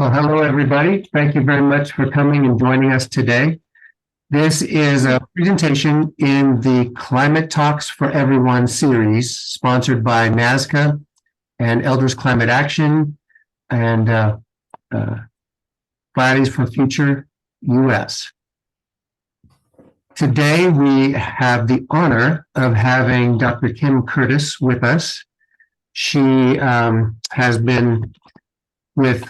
Well, hello, everybody. Thank you very much for coming and joining us today. This is a presentation in the Climate Talks for Everyone series, sponsored by NASCA and Elders Climate Action and Fridays for Future US. Today, we have the honor of having Dr. Kim Curtis with us. She has been with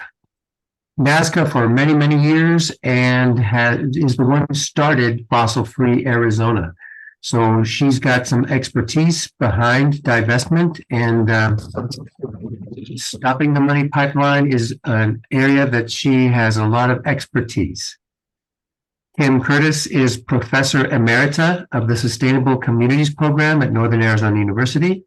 NASCA for many, many years and is the one who started Fossil Free Arizona. So she's got some expertise behind divestment, and stopping the money pipeline is an area that she has a lot of expertise. Kim Curtis is Professor Emerita of the Sustainable Communities Program at Northern Arizona University.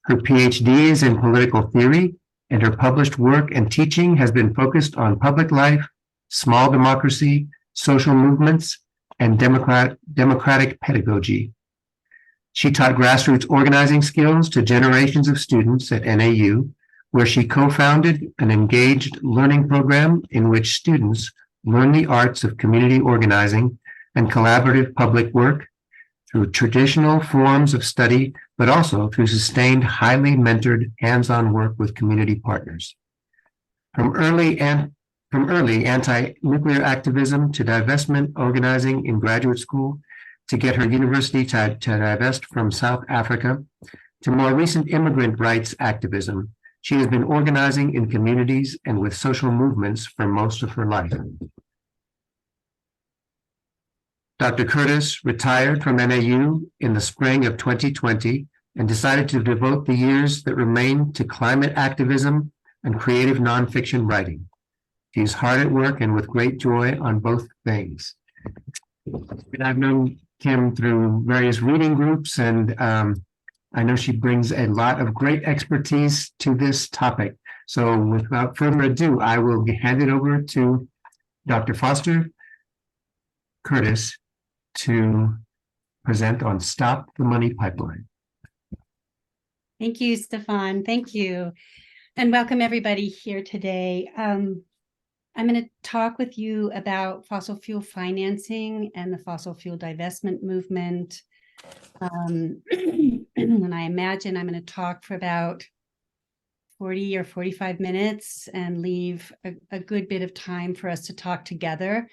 Her PhD is in political theory, and her published work and teaching has been focused on public life, small democracy, social movements, and democratic pedagogy. She taught grassroots organizing skills to generations of students at NAU, where she co-founded an engaged learning program in which students learn the arts of community organizing and collaborative public work through traditional forms of study, but also through sustained, highly mentored, hands-on work with community partners. From early anti-nuclear activism to divestment organizing in graduate school, to get her university to divest from South Africa, to more recent immigrant rights activism, she has been organizing in communities and with social movements for most of her life. Dr. Curtis retired from NAU in the spring of 2020 and decided to devote the years that remain to climate activism and creative nonfiction writing. She is hard at work and with great joy on both things. And I've known Kim through various reading groups, and I know she brings a lot of great expertise to this topic. So without further ado, I will hand it over to Dr. Foster Curtis to present on Stop the Money Pipeline. Thank you, Stefan. Thank you. And welcome everybody here today. I'm going to talk with you about fossil fuel financing and the fossil fuel divestment movement. And I imagine I'm going to talk for about 40 or 45 minutes and leave a good bit of time for us to talk together.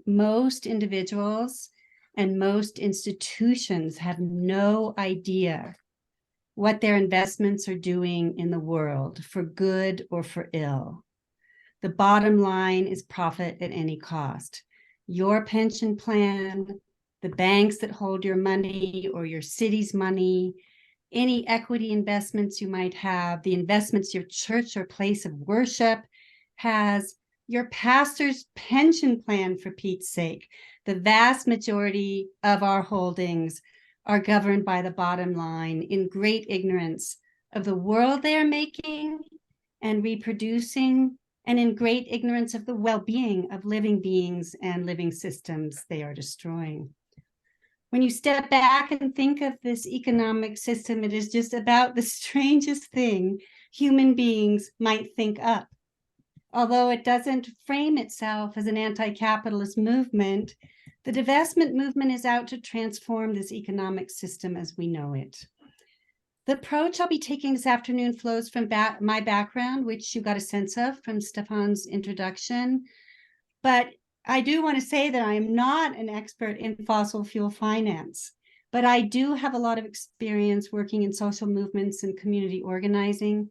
Most individuals and most institutions have no idea what their investments are doing in the world, for good or for ill. The bottom line is profit at any cost. Your pension plan, the banks that hold your money or your city's money, any equity investments you might have, the investments your church or place of worship has, your pastor's pension plan, for Pete's sake. The vast majority of our holdings are governed by the bottom line in great ignorance of the world they are making and reproducing, and in great ignorance of the well-being of living beings and living systems they are destroying. When you step back and think of this economic system, it is just about the strangest thing human beings might think up. Although it doesn't frame itself as an anti-capitalist movement, the divestment movement is out to transform this economic system as we know it. The approach I'll be taking this afternoon flows from my background, which you got a sense of from Stefan's introduction. But I do want to say that I am not an expert in fossil fuel finance, but I do have a lot of experience working in social movements and community organizing,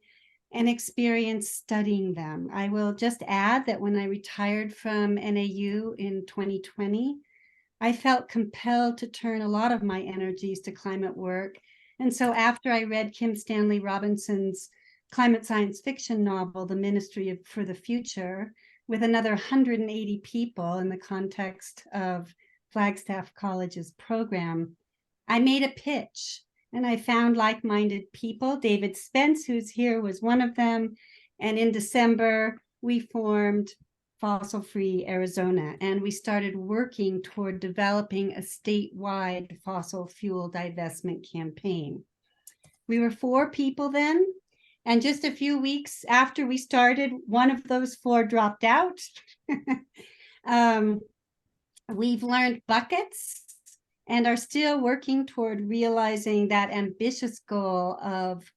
and experience studying them. I will just add that when I retired from NAU in 2020, I felt compelled to turn a lot of my energies to climate work. And so after I read Kim Stanley Robinson's climate science fiction novel, The Ministry for the Future, with another 180 people in the context of Flagstaff College's program, I made a pitch. And I found like-minded people. David Spence, who's here, was one of them. And in December, we formed Fossil Free Arizona, and we started working toward developing a statewide fossil fuel divestment campaign. We were 4 people then, And just a few weeks after we started, one of those four dropped out. We've learned buckets and are still working toward realizing that ambitious goal of,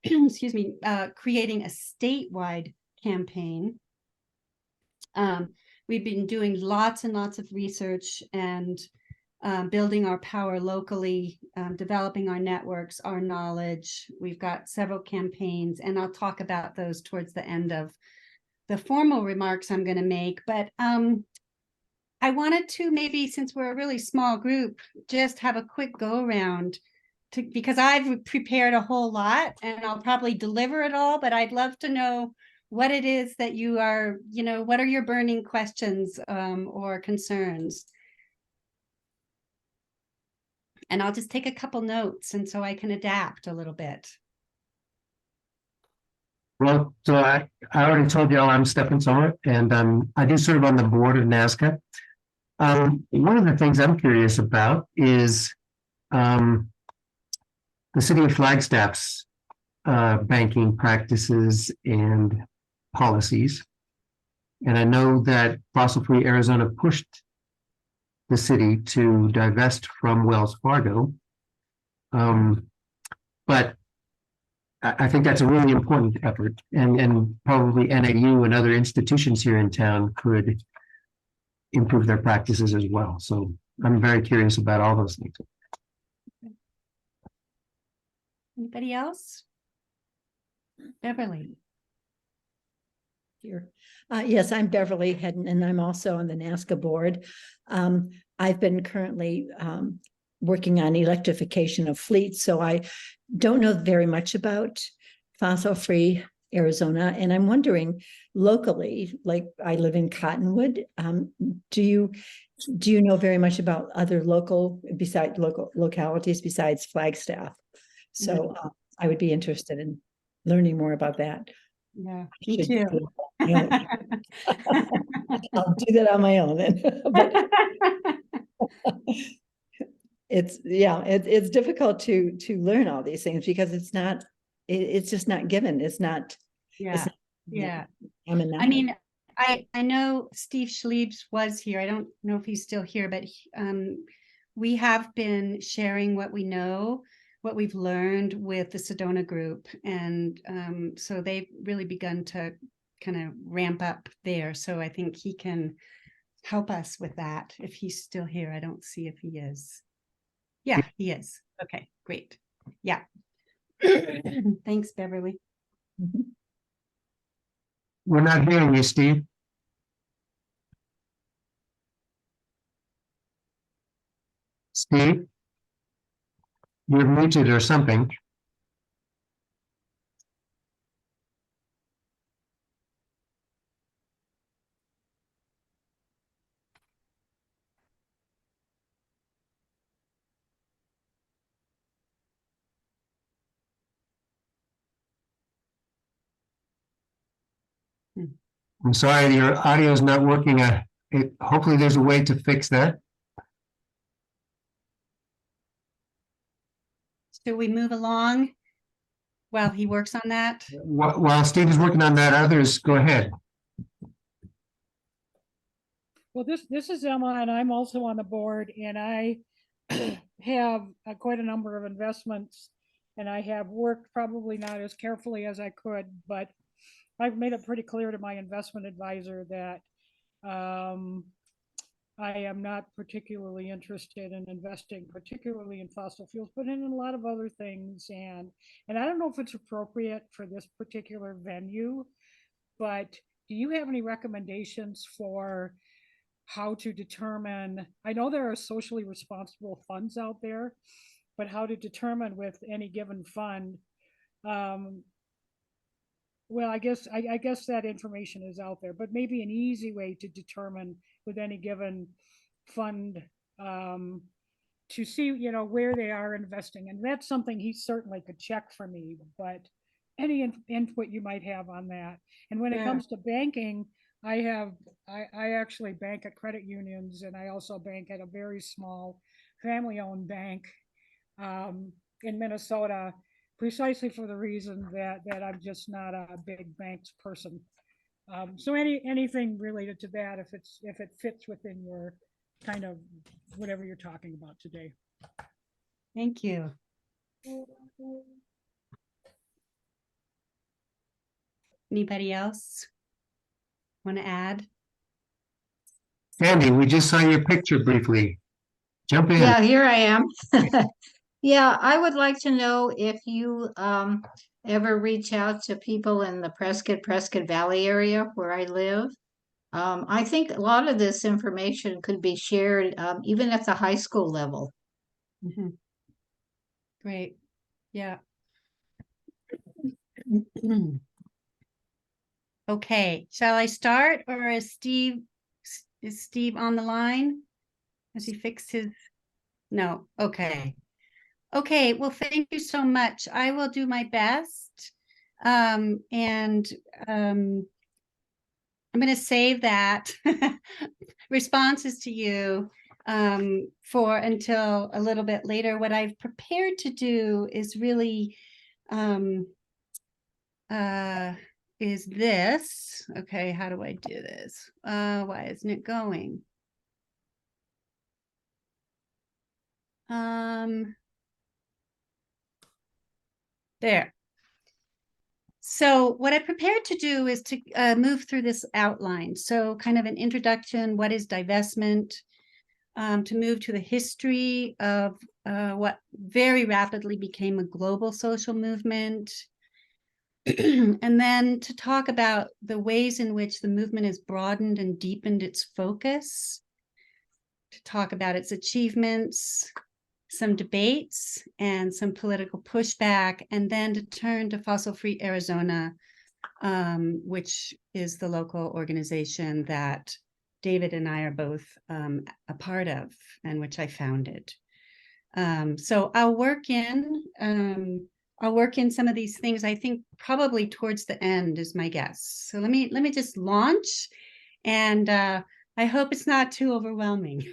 excuse me, creating a statewide campaign. We've been doing lots and lots of research and building our power locally, developing our networks, our knowledge. We've got several campaigns, and I'll talk about those towards the end of the formal remarks I'm going to make. But I wanted to maybe, since we're a really small group, just have a quick go around because I've prepared a whole lot and I'll probably deliver it all, but I'd love to know what it is that you are, what are your burning questions or concerns? And I'll just take a couple notes and so I can adapt a little bit. Well, so I already told y'all I'm Stefan Sommer, and I do serve on the board of NASCA. One of the things I'm curious about is the city of Flagstaff's banking practices and policies. And I know that Fossil Free Arizona pushed the city to divest from Wells Fargo. But I think that's a really important effort, and probably NAU and other institutions here in town could improve their practices as well. So I'm very curious about all those things. Anybody else? Beverly. Here. Yes, I'm Beverly Hedden, and I'm also on the NASCA board. I've been currently working on electrification of fleets, so I don't know very much about fossil-free Arizona, and I'm wondering locally, like I live in Cottonwood, do you know very much about other localities besides Flagstaff? So I would be interested in learning more about that. Yeah, me too. I'll do that on my own then. But it's difficult to learn all these things because it's just not given. It's not. Yeah. I mean, I know Steve Schliebs was here. I don't know if he's still here, but we have been sharing what we know, what we've learned with the Sedona group. And so they've really begun to kind of ramp up there. So I think he can help us with that if he's still here. I don't see if he is. Yeah, he is. Okay, great. Yeah. Thanks, Beverly. We're not hearing you, Steve. Steve? You're muted or something. I'm sorry, your audio is not working. Hopefully there's a way to fix that. Should we move along while he works on that? While Steve is working on that, others, go ahead. Well, this is Emma, and I'm also on the board, and I have quite a number of investments, and I have worked probably not as carefully as I could, but I've made it pretty clear to my investment advisor that I am not particularly interested in investing, particularly in fossil fuels, but in a lot of other things. And I don't know if it's appropriate for this particular venue, but do you have any recommendations for how to determine? I know there are socially responsible funds out there, but how to determine with any given fund? Well, I guess that information is out there, but maybe an easy way to determine with any given fund to see, where they are investing. And that's something he certainly could check for me, but any input you might have on that. And when it comes to banking, I actually bank at credit unions, and I also bank at a very small family-owned bank in Minnesota. precisely for the reason that I'm just not a big banks person. So anything related to that, if it fits within your kind of whatever you're talking about today. Thank you. Anybody else want to add? Sandy, we just saw your picture briefly. Jump in. Yeah, here I am. Yeah, I would like to know if you ever reach out to people in the Prescott Valley area where I live. I think a lot of this information could be shared even at the high school level. Mhm. Great. Yeah. Okay, shall I start, or is Steve on the line? Has he fixed his? No, okay. Okay, well, thank you so much. I will do my best. And I'm going to save that responses to you for until a little bit later. What I've prepared to do is really is this. Okay, how do I do this? Why isn't it going? There. So what I prepared to do is to move through this outline. So kind of an introduction, what is divestment, to move to the history of what very rapidly became a global social movement, and then to talk about the ways in which the movement has broadened and deepened its focus, to talk about its achievements, some debates, and some political pushback, and then to turn to Fossil Free Arizona, which is the local organization that David and I are both a part of, and which I founded. So I'll work in some of these things. I think probably towards the end is my guess. So let me just launch, and I hope it's not too overwhelming.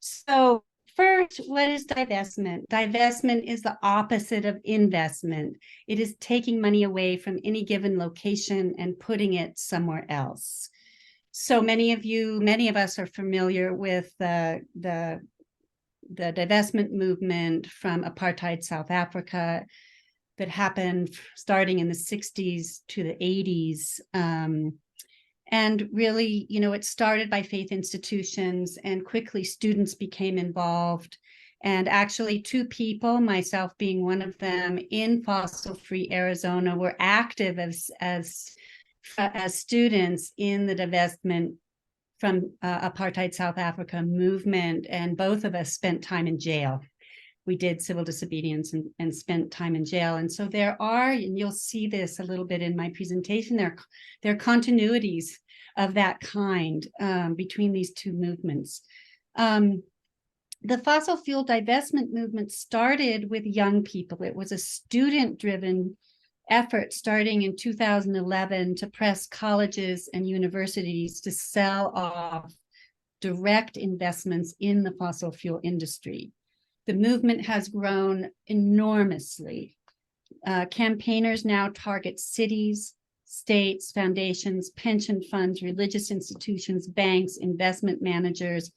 So first, what is divestment? Divestment is the opposite of investment. It is taking money away from any given location and putting it somewhere else. So many of us are familiar with the divestment movement from apartheid South Africa that happened starting in the 60s to the 80s. And really, it started by faith institutions, and quickly students became involved. And actually, two people, myself being one of them, in Fossil Free Arizona, were active as students in the divestment from apartheid South Africa movement. And both of us spent time in jail. We did civil disobedience and spent time in jail. And so there are, and you'll see this a little bit in my presentation, there are continuities of that kind between these two movements. The fossil fuel divestment movement started with young people. It was a student-driven effort starting in 2011 to press colleges and universities to sell off direct investments in the fossil fuel industry. The movement has grown enormously. Campaigners now target cities, states, foundations, pension funds, religious institutions, banks, investment managers,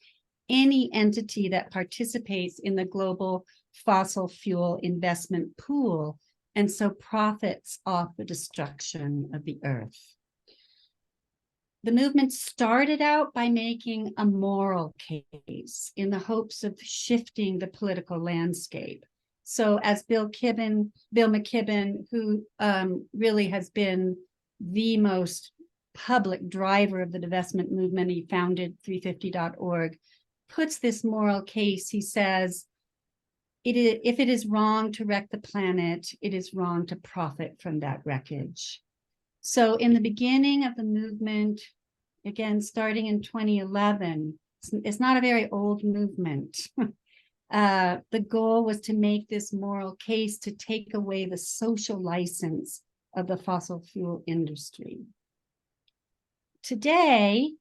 any entity that participates in the global fossil fuel investment pool, and so profits off the destruction of the earth. The movement started out by making a moral case in the hopes of shifting the political landscape. So as Bill McKibben, who really has been the most public driver of the divestment movement, he founded 350.org, puts this moral case. He says, if it is wrong to wreck the planet, it is wrong to profit from that wreckage. So in the beginning of the movement, again, starting in 2011, it's not a very old movement. The goal was to make this moral case to take away the social license of the fossil fuel industry. Today,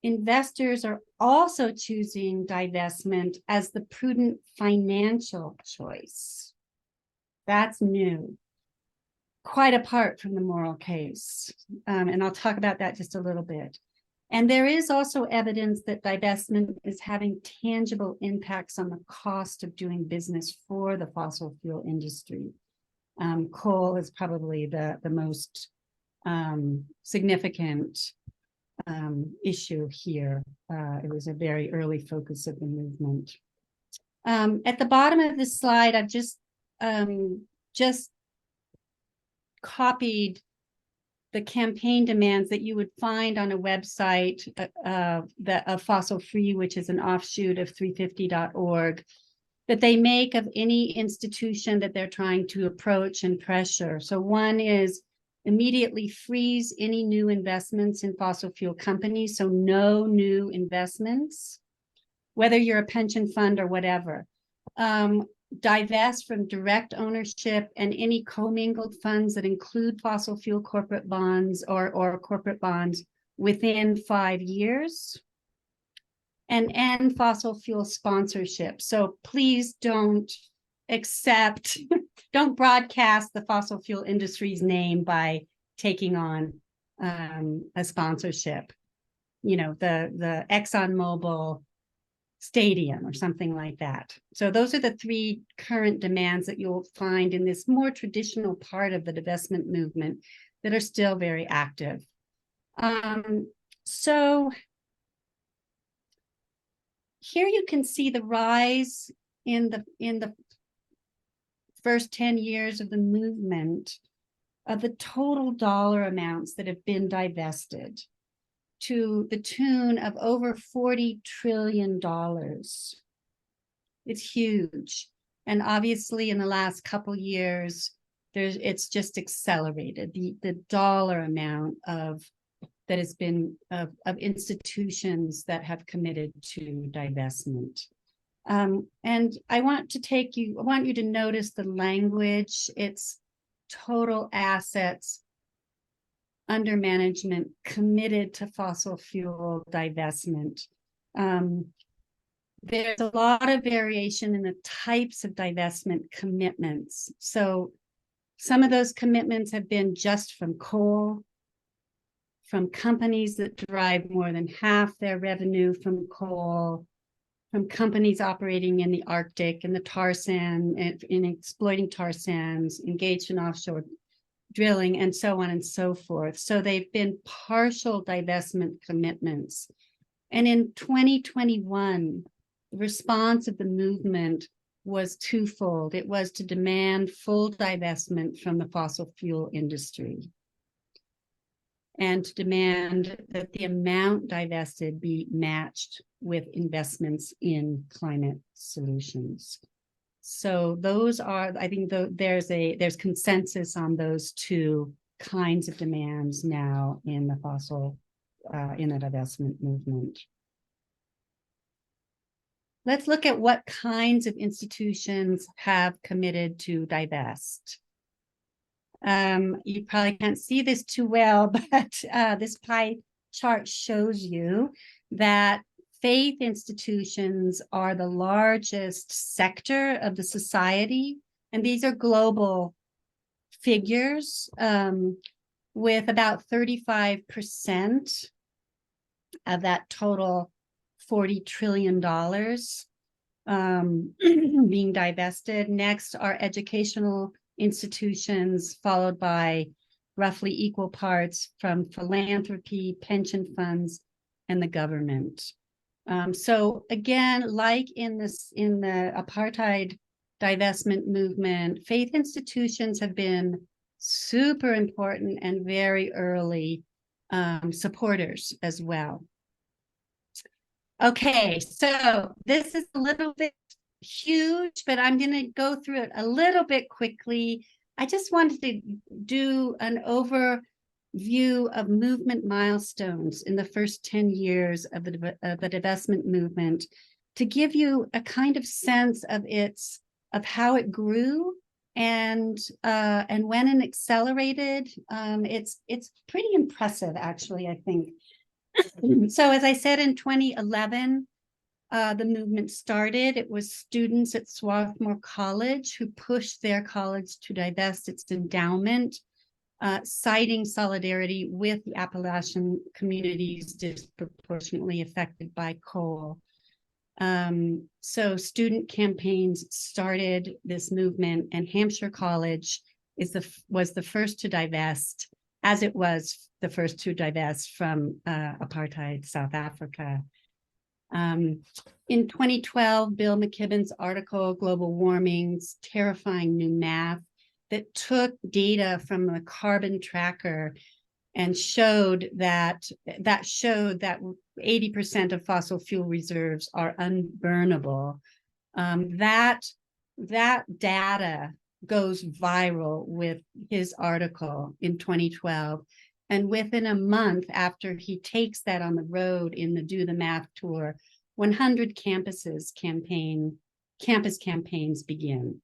investors are also choosing divestment as the prudent financial choice. That's new, quite apart from the moral case. And I'll talk about that just a little bit. And there is also evidence that divestment is having tangible impacts on the cost of doing business for the fossil fuel industry. Coal is probably the most significant issue here. It was a very early focus of the movement. At the bottom of this slide, I've just copied the campaign demands that you would find on a website of Fossil Free, which is an offshoot of 350.org, that they make of any institution that they're trying to approach and pressure. So one is immediately freeze any new investments in fossil fuel companies. So no new investments, whether you're a pension fund or whatever. Divest from direct ownership and any commingled funds that include fossil fuel corporate bonds or corporate bonds within 5 years, and end fossil fuel sponsorship. So please don't don't broadcast the fossil fuel industry's name by taking on a sponsorship, you know, the ExxonMobil stadium or something like that. So those are the 3 current demands that you'll find in this more traditional part of the divestment movement that are still very active. So here you can see the rise in the first 10 years of the movement of the total dollar amounts that have been divested, to the tune of over $40 trillion. It's huge. And obviously in the last couple years, it's just accelerated. The dollar amount that has been of institutions that have committed to divestment. And I want you to notice the language. It's total assets under management committed to fossil fuel divestment. There's a lot of variation in the types of divestment commitments. So some of those commitments have been just from coal, from companies that derive more than half their revenue from coal, from companies operating in the Arctic and the tar sand, in exploiting tar sands, engaged in offshore drilling, and so on and so forth. So they've been partial divestment commitments. And in 2021, the response of the movement was twofold. It was to demand full divestment from the fossil fuel industry, and to demand that the amount divested be matched with investments in climate solutions. So those are, I think there's consensus on those 2 kinds of demands now in the in the divestment movement. Let's look at what kinds of institutions have committed to divest. You probably can't see this too well, but this pie chart shows you that faith institutions are the largest sector of the society, and these are global figures, with about 35% of that total $40 trillion being divested. Next are educational institutions, followed by roughly equal parts from philanthropy, pension funds, and the government. So again, like in the apartheid divestment movement, faith institutions have been super important and very early supporters as well. Okay, so this is a little bit huge, but I'm going to go through it a little bit quickly. I just wanted to do an overview of movement milestones in the first 10 years of the divestment movement, to give you a kind of sense of how it grew and when it accelerated. It's pretty impressive, actually, I think. So as I said, in 2011, the movement started. It was students at Swarthmore College who pushed their college to divest its endowment, citing solidarity with the Appalachian communities disproportionately affected by coal. So student campaigns started this movement, and Hampshire College was the first to divest, as it was the first to divest from apartheid South Africa. In 2012, Bill McKibben's article, Global Warming's Terrifying New Math, that took data from the carbon tracker and showed that 80% of fossil fuel reserves are unburnable. That data goes viral with his article in 2012. And within a month after he takes that on the road in the Do the Math tour, 100 campus campaigns begin.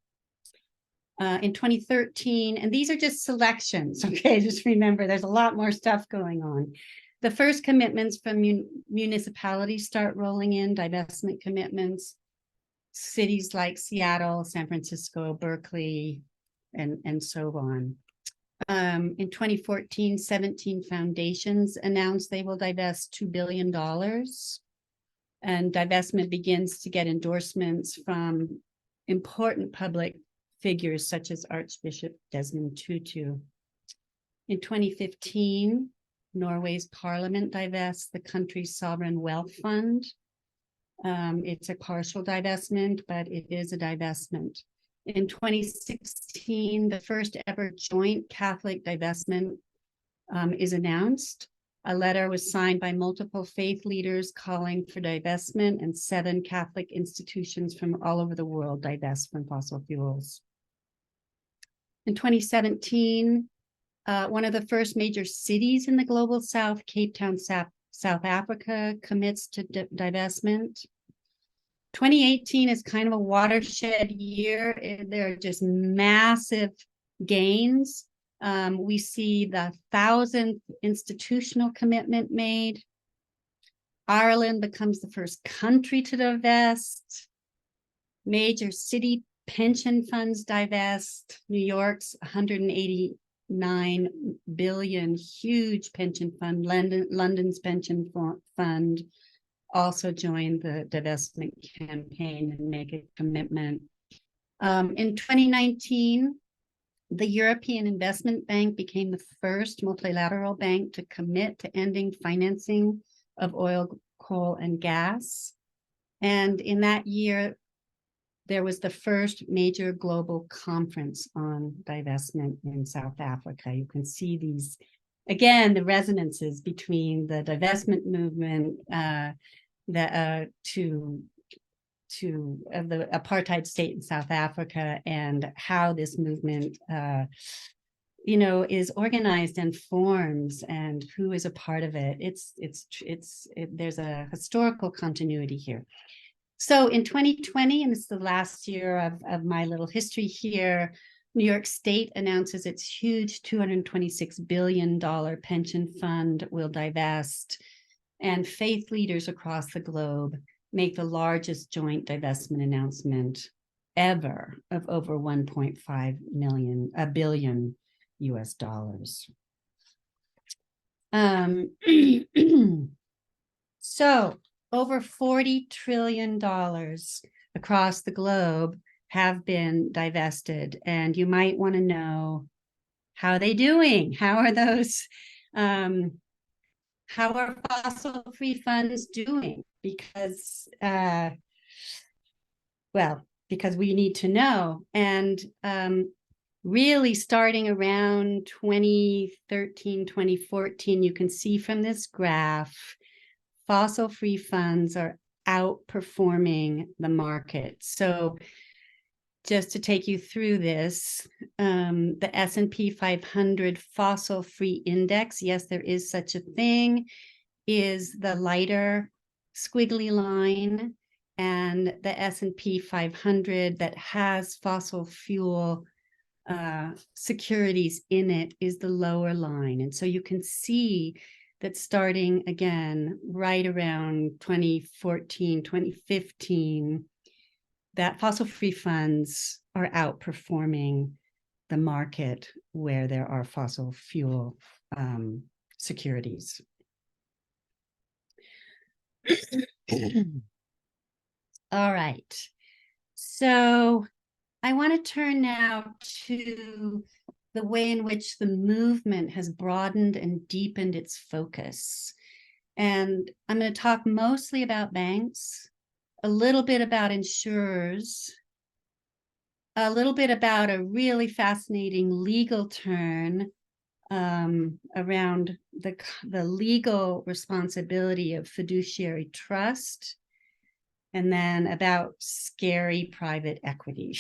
In 2013, and these are just selections, okay? Just remember, there's a lot more stuff going on. The first commitments from municipalities start rolling in, divestment commitments. Cities like Seattle, San Francisco, Berkeley, and so on. In 2014, 17 foundations announced they will divest $2 billion. And divestment begins to get endorsements from important public figures such as Archbishop Desmond Tutu. In 2015, Norway's parliament divests the country's sovereign wealth fund. It's a partial divestment, but it is a divestment. In 2016, the first ever joint Catholic divestment is announced. A letter was signed by multiple faith leaders calling for divestment, and 7 Catholic institutions from all over the world divest from fossil fuels. In 2017, one of the first major cities in the global south, Cape Town, South Africa, commits to divestment. 2018 is kind of a watershed year. There are just massive gains. We see the 1,000th institutional commitment made. Ireland becomes the first country to divest. Major city pension funds divest. New York's 189 billion, huge pension fund. London's pension fund also joined the divestment campaign and make a commitment. In 2019, the European Investment Bank became the first multilateral bank to commit to ending financing of oil, coal, and gas. And in that year, there was the first major global conference on divestment in South Africa. You can see these, again, the resonances between the divestment movement of the apartheid state in South Africa, and how this movement is organized and forms, and who is a part of it. There's a historical continuity here. So in 2020, and it's the last year of my little history here, New York State announces its huge $226 billion pension fund will divest, and faith leaders across the globe make the largest joint divestment announcement ever of over 1.5 billion US dollars. So over $40 trillion across the globe have been divested, and you might want to know, how are they doing? How are those how are fossil-free funds doing? Because, because we need to know. And really starting around 2013, 2014, you can see from this graph, fossil-free funds are outperforming the market. So just to take you through this, the S&P 500 fossil-free index, yes, there is such a thing, is the lighter squiggly line, and the S&P 500 that has fossil fuel securities in it is the lower line. And so you can see that starting again right around 2014, 2015, that fossil-free funds are outperforming the market where there are fossil fuel securities. All right. So I want to turn now to the way in which the movement has broadened and deepened its focus. And I'm going to talk mostly about banks, a little bit about insurers, a little bit about a really fascinating legal turn around the legal responsibility of fiduciary trust, and then about scary private equity.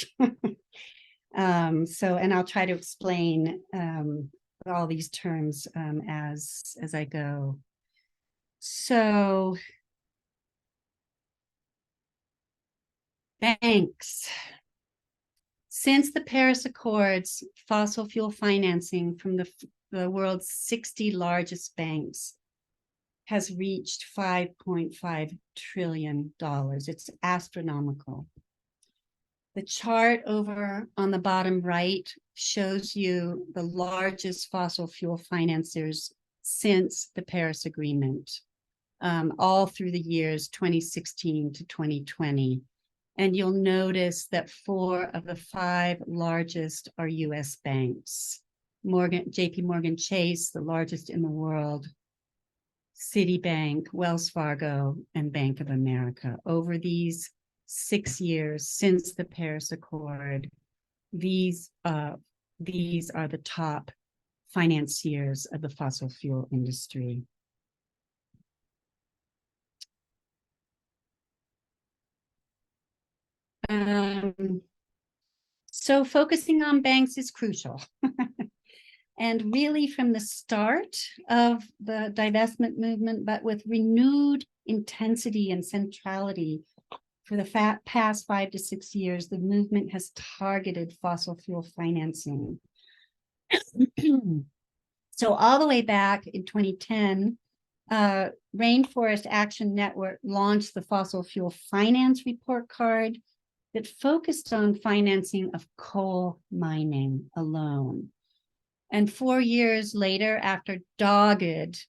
And I'll try to explain all these terms as I go. So, banks. Since the Paris Accords, fossil fuel financing from the world's 60 largest banks has reached $5.5 trillion. It's astronomical. The chart over on the bottom right shows you the largest fossil fuel financiers since the Paris Agreement, all through the years 2016 to 2020. And you'll notice that 4 of the 5 largest are US banks. JP Morgan Chase, the largest in the world, Citibank, Wells Fargo, and Bank of America. Over these 6 years since the Paris Accord, these are the top financiers of the fossil fuel industry. So focusing on banks is crucial. And really from the start of the divestment movement, but with renewed intensity and centrality for the past 5 to 6 years, the movement has targeted fossil fuel financing. So all the way back in 2010, Rainforest Action Network launched the Fossil Fuel Finance Report Card that focused on financing of coal mining alone. And 4 years later, after dogged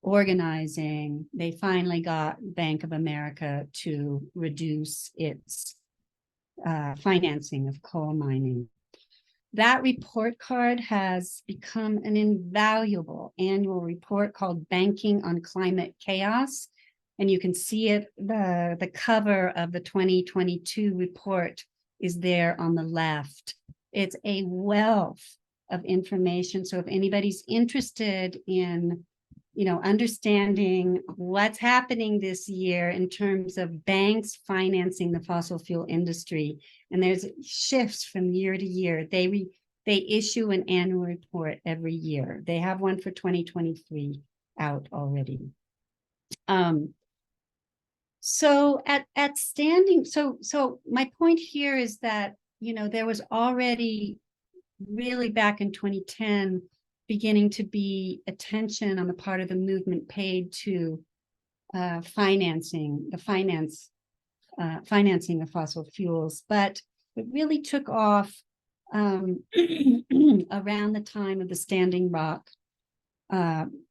organizing, they finally got Bank of America to reduce its financing of coal mining. That report card has become an invaluable annual report called Banking on Climate Chaos. And you can see it, the cover of the 2022 report is there on the left. It's a wealth of information. So if anybody's interested in, understanding what's happening this year in terms of banks financing the fossil fuel industry, and there's shifts from year to year. They issue an annual report every year. They have one for 2023 out already. So my point here is that, there was already really back in 2010 beginning to be attention on the part of the movement paid to financing of fossil fuels, but it really took off around the time of the Standing Rock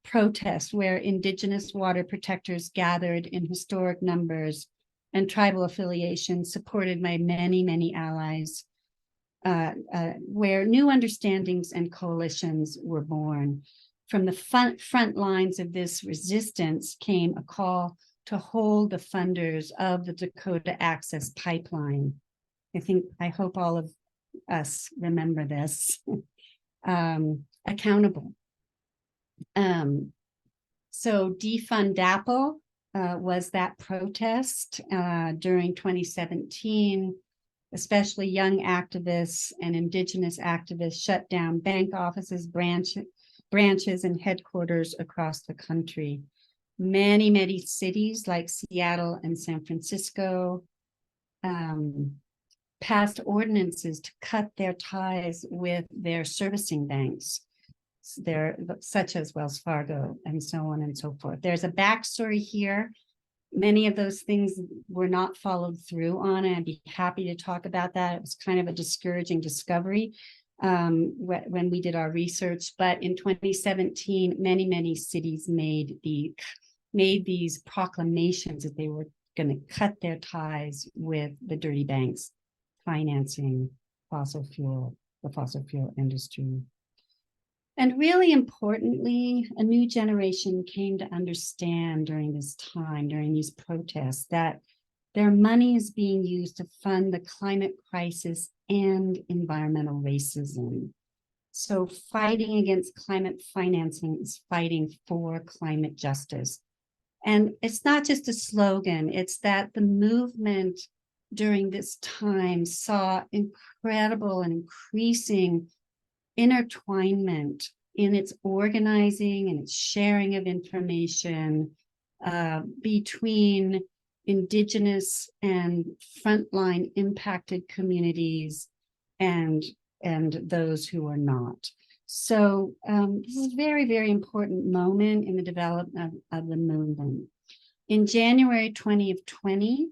protest, where indigenous water protectors gathered in historic numbers and tribal affiliations supported by many, many allies, where new understandings and coalitions were born. From the front lines of this resistance came a call to hold the funders of the Dakota Access Pipeline. I hope all of us remember this, accountable. So Defund DAPL was that protest during 2017. Especially young activists and indigenous activists shut down bank offices, branches, and headquarters across the country. Many, many cities like Seattle and San Francisco passed ordinances to cut their ties with their servicing banks. there, such as Wells Fargo and so on and so forth. There's a backstory here. Many of those things were not followed through on, and I'd be happy to talk about that. It was kind of a discouraging discovery when we did our research. But in 2017, many cities made these proclamations that they were going to cut their ties with the dirty banks financing the fossil fuel industry. And really importantly, a new generation came to understand during this time, during these protests, that their money is being used to fund the climate crisis and environmental racism. So fighting against climate financing is fighting for climate justice. And it's not just a slogan, it's that the movement during this time saw incredible and increasing intertwinement in its organizing and its sharing of information between Indigenous and frontline impacted communities and those who are not. So this is a very, very important moment in the development of the movement. In January 2020,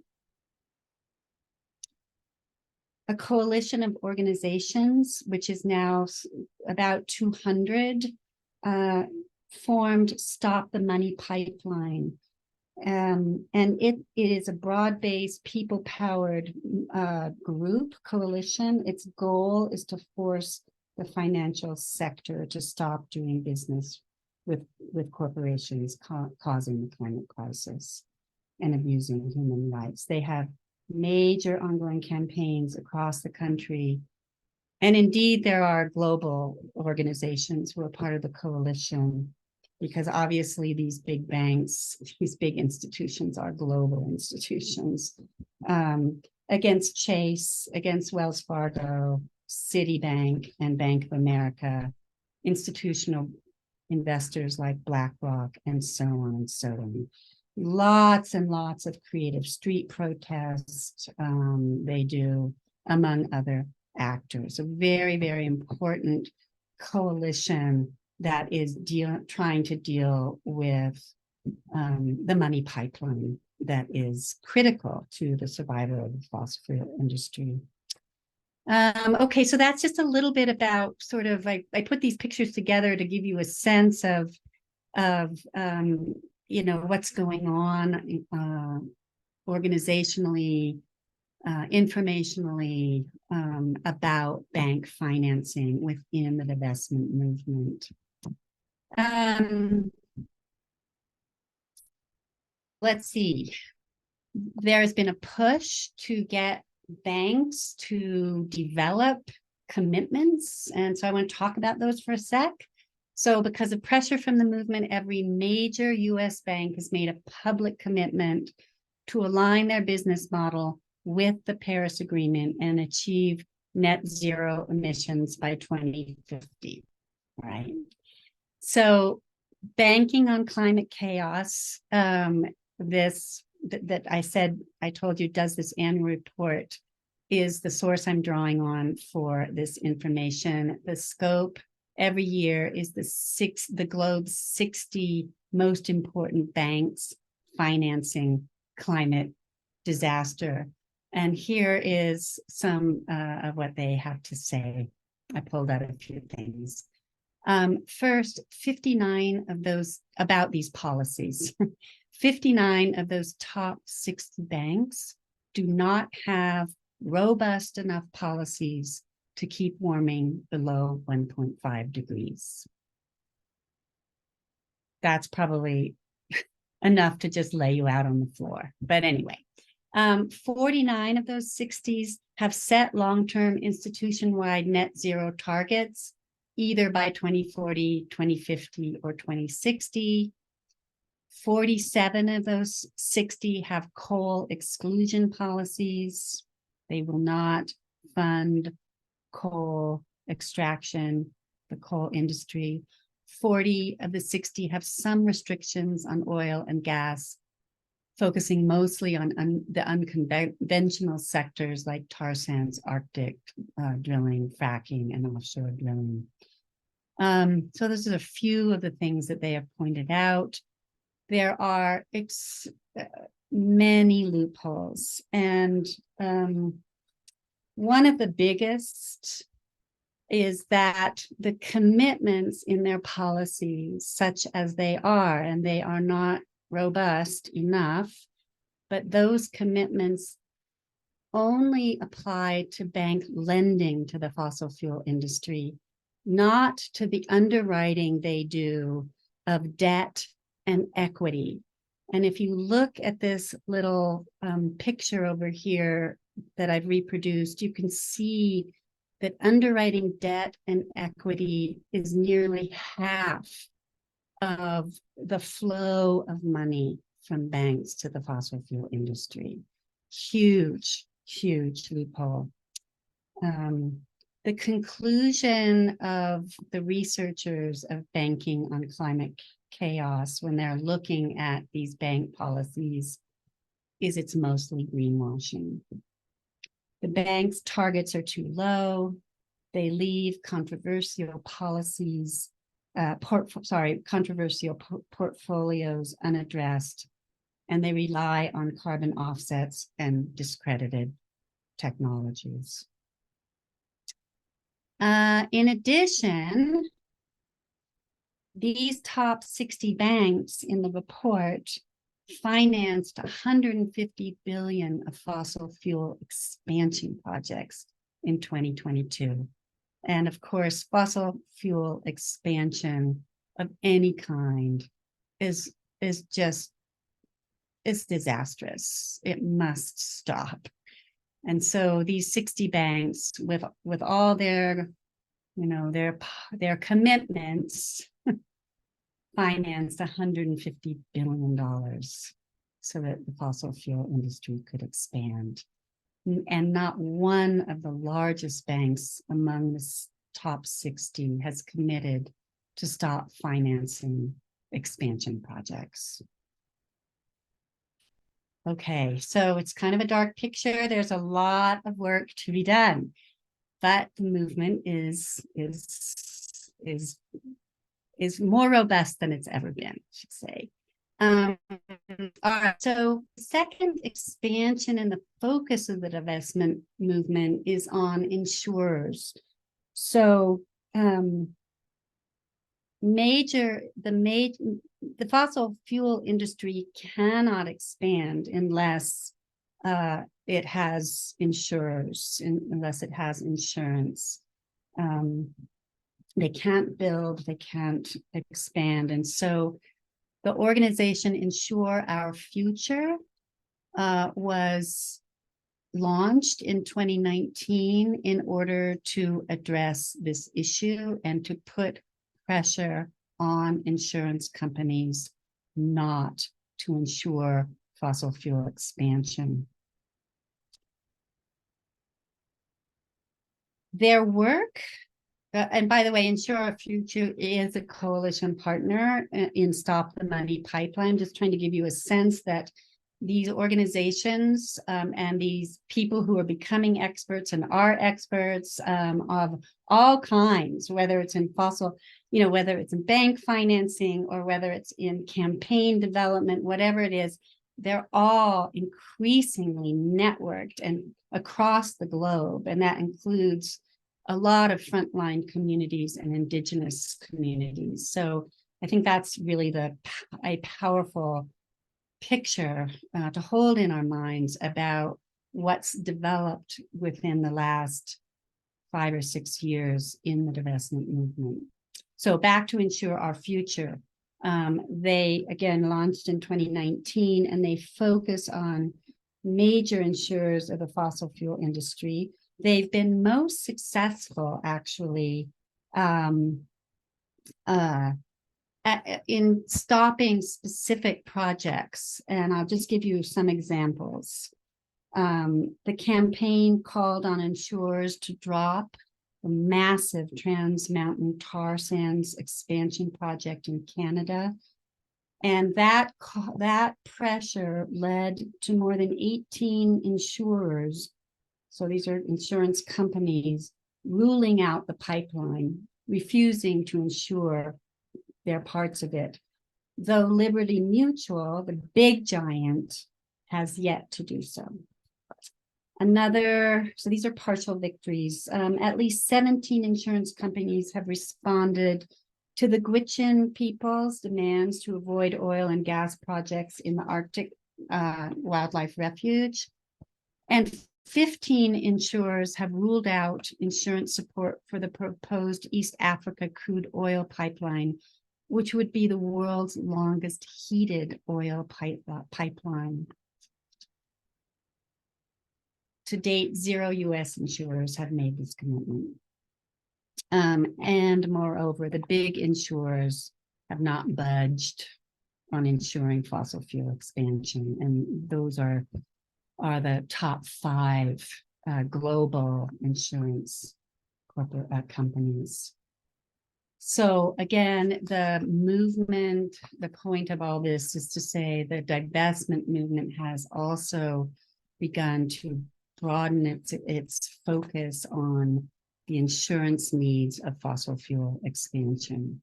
a coalition of organizations, which is now about 200, formed Stop the Money Pipeline. And it is a broad-based, people-powered group, coalition. Its goal is to force the financial sector to stop doing business with corporations causing the climate crisis and abusing human rights. They have major ongoing campaigns across the country. And indeed, there are global organizations who are part of the coalition, because obviously these big banks, these big institutions are global institutions, against Chase, against Wells Fargo, Citibank, and Bank of America, institutional investors like BlackRock, and so on and so on. Lots and lots of creative street protests they do, among other actors. A very, very important coalition that is trying to deal with the money pipeline that is critical to the survival of the fossil fuel industry. Okay, so that's just a little bit about sort of, I put these pictures together to give you a sense of you know, what's going on organizationally, informationally, about bank financing within the divestment movement. Let's see. There's been a push to get banks to develop commitments, and so I want to talk about those for a sec. So because of pressure from the movement, every major US bank has made a public commitment to align their business model with the Paris Agreement and achieve net zero emissions by 2050, right? So banking on climate chaos, that I told you does this annual report, is the source I'm drawing on for this information. The scope every year is the globe's 60 most important banks financing climate disaster. And here is some of what they have to say. I pulled out a few things. First, 59 of those, about these policies, 59 of those top 60 banks do not have robust enough policies to keep warming below 1.5 degrees. That's probably enough to just lay you out on the floor. But anyway, 49 of those 60s have set long-term institution-wide net zero targets, either by 2040, 2050, or 2060. 47 of those 60 have coal exclusion policies. They will not fund coal extraction, the coal industry. 40 of the 60 have some restrictions on oil and gas, focusing mostly on the unconventional sectors like tar sands, Arctic drilling, fracking, and offshore drilling. So those are a few of the things that they have pointed out. There are many loopholes, and one of the biggest is that the commitments in their policies, such as they are, and they are not robust enough, but those commitments only apply to bank lending to the fossil fuel industry, not to the underwriting they do of debt and equity. And if you look at this little picture over here that I've reproduced, you can see that underwriting debt and equity is nearly half of the flow of money from banks to the fossil fuel industry. Huge, huge loophole. The conclusion of the researchers of banking on climate chaos when they're looking at these bank policies is it's mostly greenwashing. The bank's targets are too low. They leave controversial policies, controversial portfolios unaddressed, and they rely on carbon offsets and discredited technologies. In addition, these top 60 banks in the report financed 150 billion of fossil fuel expansion projects in 2022. And of course, fossil fuel expansion of any kind is disastrous. It must stop. And so these 60 banks with all their, their commitments financed $150 billion so that the fossil fuel industry could expand. And not one of the largest banks among the top 60 has committed to stop financing expansion projects. Okay, so it's kind of a dark picture. There's a lot of work to be done, but the movement is more robust than it's ever been, I should say. All right, so second expansion and the focus of the divestment movement is on insurers. So the fossil fuel industry cannot expand unless it has insurers, unless it has insurance. They can't build, they can't expand. And so the organization Insure Our Future was launched in 2019 in order to address this issue and to put pressure on insurance companies not to insure fossil fuel expansion. Their work, and by the way, Insure Our Future is a coalition partner in Stop the Money Pipeline. Just trying to give you a sense that these organizations and these people who are becoming experts and are experts of all kinds, whether it's in fossil, whether it's in bank financing or whether it's in campaign development, whatever it is, they're all increasingly networked and across the globe. And that includes a lot of frontline communities and indigenous communities. So I think that's really a powerful picture to hold in our minds about what's developed within the last 5 or 6 years in the divestment movement. So back to Insure Our Future. They, again, launched in 2019, and they focus on major insurers of the fossil fuel industry. They've been most successful, actually, in stopping specific projects. And I'll just give you some examples. The campaign called on insurers to drop the massive Trans Mountain tar sands expansion project in Canada. And that pressure led to more than 18 insurers, so these are insurance companies, ruling out the pipeline refusing to insure their parts of it. Though Liberty Mutual, the big giant, has yet to do so. So these are partial victories. At least 17 insurance companies have responded to the Gwich'in people's demands to avoid oil and gas projects in the Arctic Wildlife Refuge. And 15 insurers have ruled out insurance support for the proposed East Africa crude oil pipeline, which would be the world's longest heated oil pipeline. To date, 0 US insurers have made this commitment. And moreover, the big insurers have not budged on insuring fossil fuel expansion. And those are the top 5 global insurance corporate companies. So again, the movement, the point of all this is to say the divestment movement has also begun to broaden its focus on the insurance needs of fossil fuel expansion.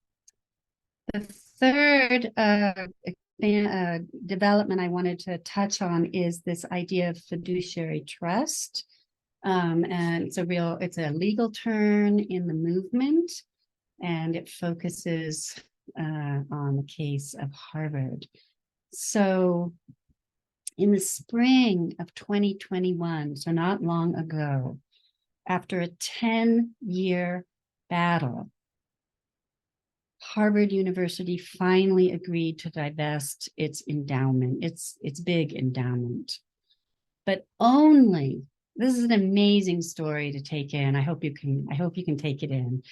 The third development I wanted to touch on is this idea of fiduciary trust. And it's a legal term in the movement, and it focuses on the case of Harvard. So in the spring of 2021, so not long ago, after a 10-year battle, Harvard University finally agreed to divest its endowment, its big endowment. But only, this is an amazing story to take in. I hope you can take it in.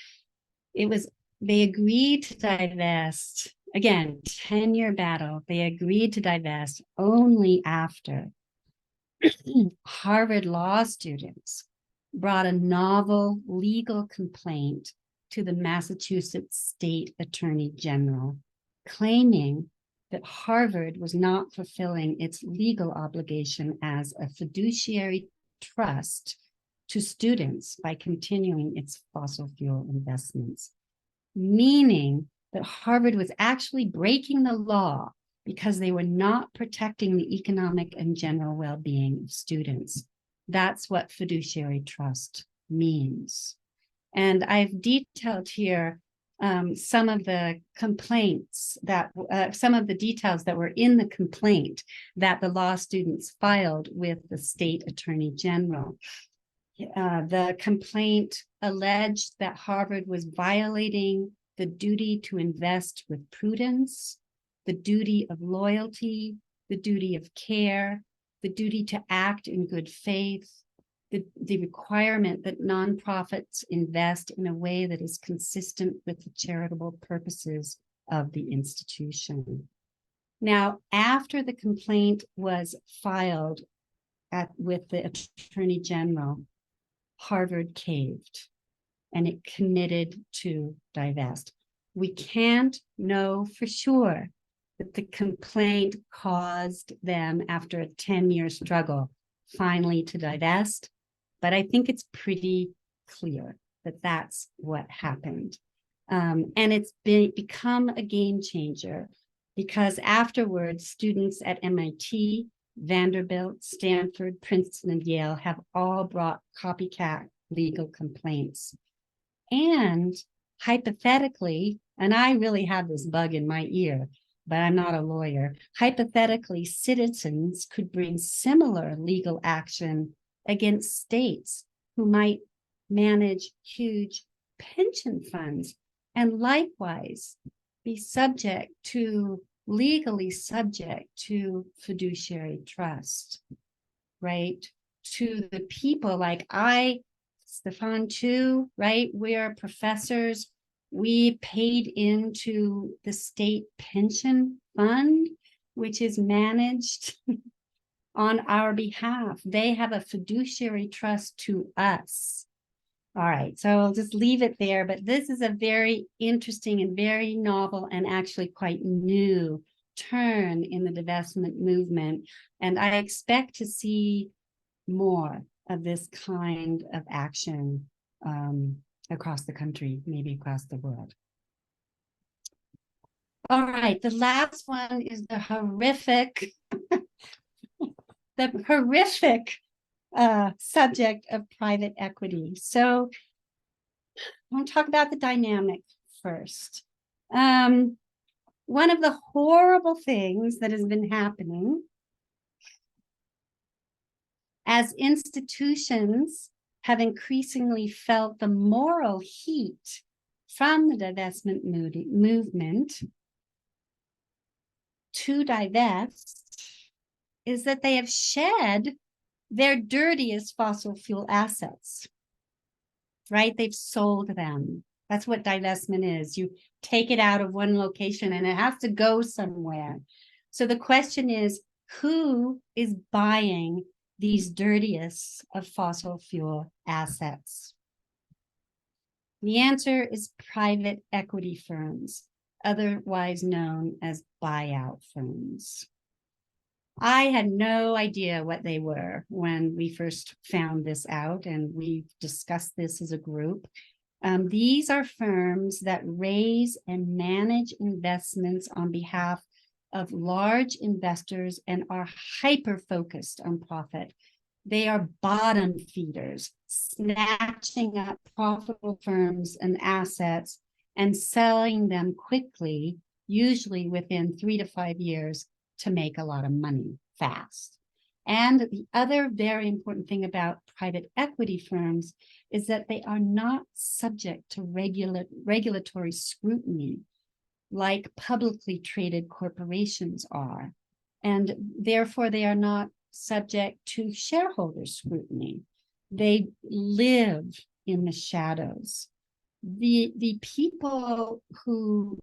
They agreed to divest, again, 10-year battle. They agreed to divest only after Harvard law students brought a novel legal complaint to the Massachusetts State Attorney General, claiming that Harvard was not fulfilling its legal obligation as a fiduciary trust to students by continuing its fossil fuel investments, meaning that Harvard was actually breaking the law because they were not protecting the economic and general well-being of students. That's what fiduciary trust means. And I've detailed here some of the complaints some of the details that were in the complaint that the law students filed with the state attorney general. The complaint alleged that Harvard was violating the duty to invest with prudence, the duty of loyalty, the duty of care, the duty to act in good faith, the requirement that nonprofits invest in a way that is consistent with the charitable purposes of the institution. Now, after the complaint was filed with the Attorney General, Harvard caved and it committed to divest. We can't know for sure that the complaint caused them, after a 10-year struggle, finally to divest, but I think it's pretty clear that that's what happened. And it's become a game changer because afterwards, students at MIT, Vanderbilt, Stanford, Princeton, and Yale have all brought copycat legal complaints. And hypothetically, and I really have this bug in my ear, but I'm not a lawyer, hypothetically, citizens could bring similar legal action against states who might manage huge pension funds and likewise be legally subject to fiduciary trust, right? To the people like Stefan too, right? We are professors. We paid into the state pension fund, which is managed on our behalf. They have a fiduciary trust to us. All right, so I'll just leave it there, but this is a very interesting and very novel and actually quite new turn in the divestment movement. And I expect to see more of this kind of action across the country, maybe across the world. All right, the last one is the horrific, subject of private equity. So I want to talk about the dynamic first. One of the horrible things that has been happening as institutions have increasingly felt the moral heat from the divestment movement to divest is that they have shed their dirtiest fossil fuel assets, right? They've sold them. That's what divestment is. You take it out of one location and it has to go somewhere. So the question is, who is buying these dirtiest of fossil fuel assets? The answer is private equity firms, otherwise known as buyout firms. I had no idea what they were when we first found this out, and we discussed this as a group. These are firms that raise and manage investments on behalf of large investors and are hyper-focused on profit. They are bottom feeders, snatching up profitable firms and assets and selling them quickly, usually within 3 to 5 years, to make a lot of money fast. And the other very important thing about private equity firms is that they are not subject to regulatory scrutiny like publicly traded corporations are. And therefore, they are not subject to shareholder scrutiny. They live in the shadows. The people who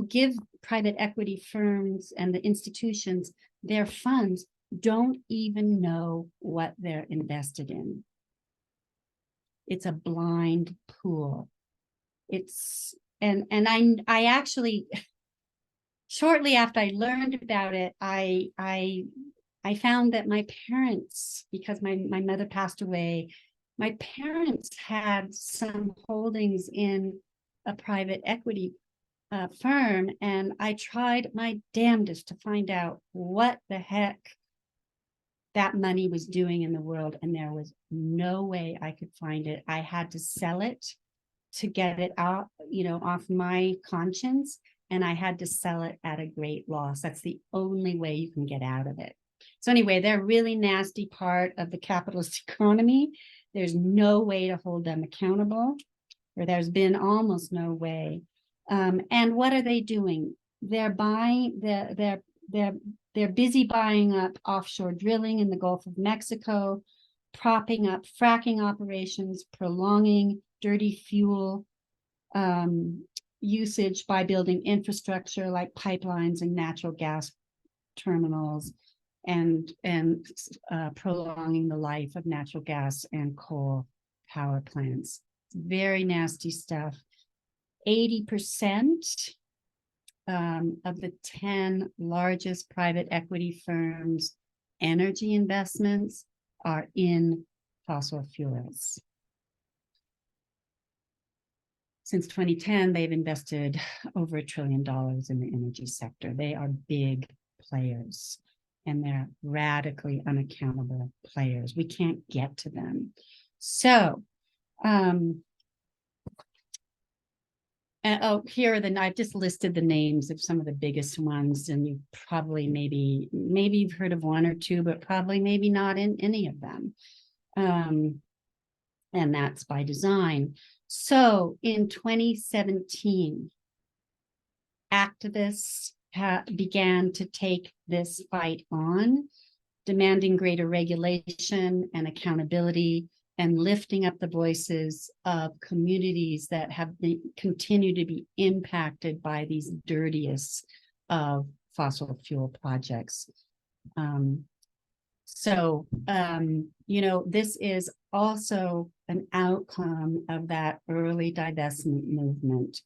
give private equity firms and the institutions their funds don't even know what they're invested in. It's a blind pool. I actually, shortly after I learned about it, I found that my parents, because my mother passed away, my parents had some holdings in a private equity firm, and I tried my damnedest to find out what the heck that money was doing in the world, and there was no way I could find it. I had to sell it to get it out, off my conscience, and I had to sell it at a great loss. That's the only way you can get out of it. So anyway, they're a really nasty part of the capitalist economy. There's no way to hold them accountable, or there's been almost no way. And what are they doing? They're busy buying up offshore drilling in the Gulf of Mexico, propping up fracking operations, prolonging dirty fuel usage by building infrastructure like pipelines and natural gas terminals, and prolonging the life of natural gas and coal power plants. Very nasty stuff. 80% of the 10 largest private equity firms' energy investments are in fossil fuels. Since 2010, they've invested over $1 trillion in the energy sector. They are big players, and they're radically unaccountable players. We can't get to them. So, here are I've just listed the names of some of the biggest ones, and you probably maybe you've heard of one or two, but probably maybe not in any of them. And that's by design. So in 2017, activists began to take this fight on, demanding greater regulation and accountability, and lifting up the voices of communities that have continued to be impacted by these dirtiest of fossil fuel projects. This is also an outcome of that early divestment movement.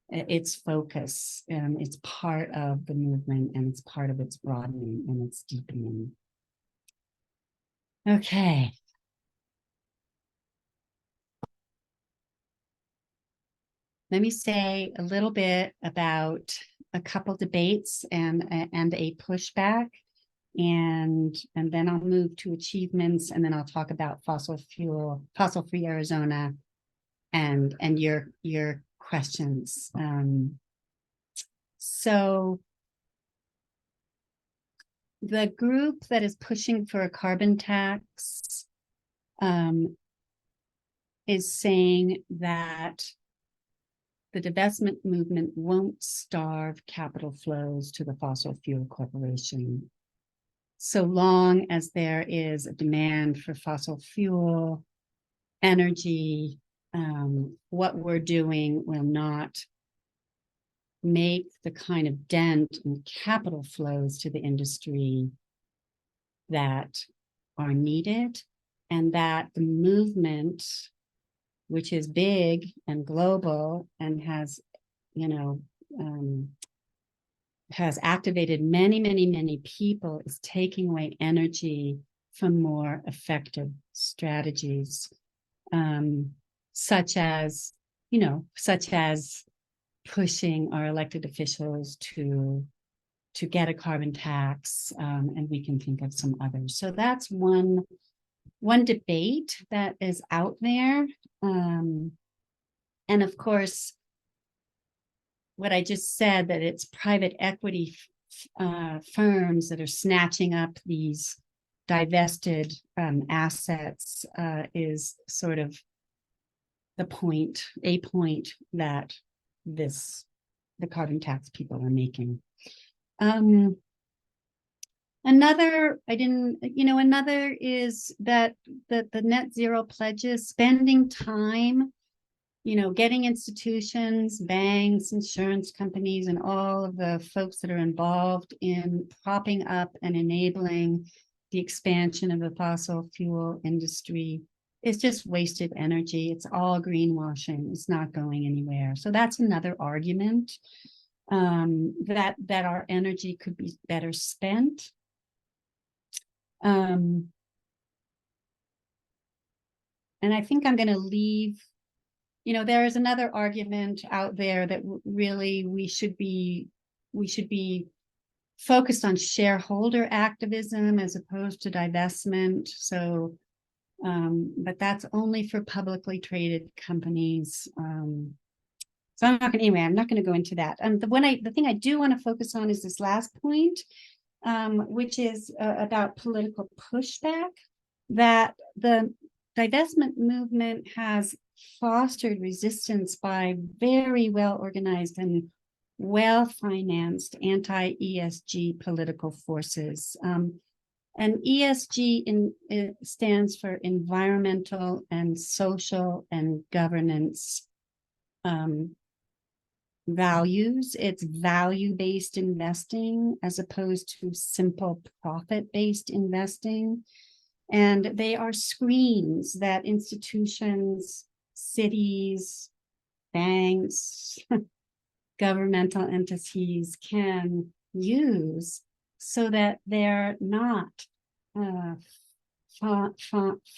Its focus, it's part of the movement, and it's part of its broadening and its deepening. Okay. let me say a little bit about a couple debates and a pushback, and then I'll move to achievements, and then I'll talk about fossil-free Arizona, and your questions. So the group that is pushing for a carbon tax is saying that the divestment movement won't starve capital flows to the fossil fuel corporation. So long as there is a demand for fossil fuel energy, what we're doing will not make the kind of dent in capital flows to the industry that are needed, and that the movement, which is big and global and has, has activated many people, is taking away energy from more effective strategies, such as pushing our elected officials to get a carbon tax, and we can think of some others. So that's one debate that is out there. And of course, what I just said, that it's private equity firms that are snatching up these divested assets, is sort of a point that the carbon tax people are making. Another is that the net zero pledges, spending time, getting institutions, banks, insurance companies, and all of the folks that are involved in propping up and enabling the expansion of the fossil fuel industry is just wasted energy. It's all greenwashing. It's not going anywhere. So that's another argument, that our energy could be better spent. And I think I'm going to leave, there is another argument out there that really we should be focused on shareholder activism as opposed to divestment. So, but that's only for publicly traded companies. So I'm not going to go into that. The thing I do want to focus on is this last point, which is about political pushback, that the divestment movement has fostered resistance by very well organized and well-financed anti-ESG political forces. And ESG it stands for environmental and social and governance values. It's value-based investing as opposed to simple profit-based investing. And they are screens that institutions, cities, banks, governmental entities can use so that they're not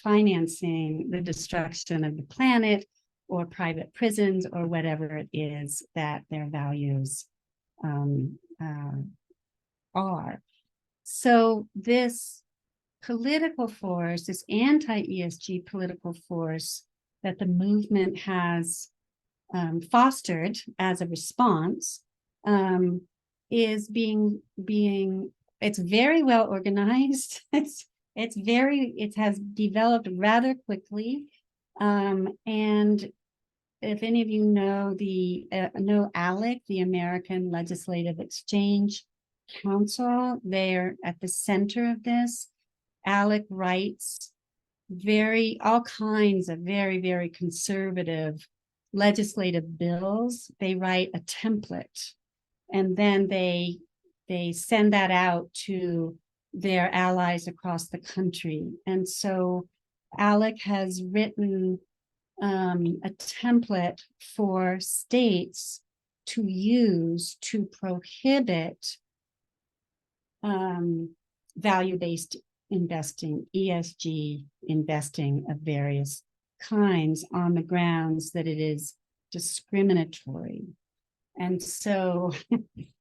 financing the destruction of the planet or private prisons or whatever it is that their values are. So this political force, this anti-ESG political force that the movement has fostered as a response, is it's very well organized. It has developed rather quickly. And if any of you know know ALEC, the American Legislative Exchange Council, they're at the center of this. ALEC writes all kinds of very conservative legislative bills. They write a template, and then they send that out to their allies across the country. And so ALEC has written a template for states to use to prohibit value-based investing, ESG investing of various kinds, on the grounds that it is discriminatory. And so,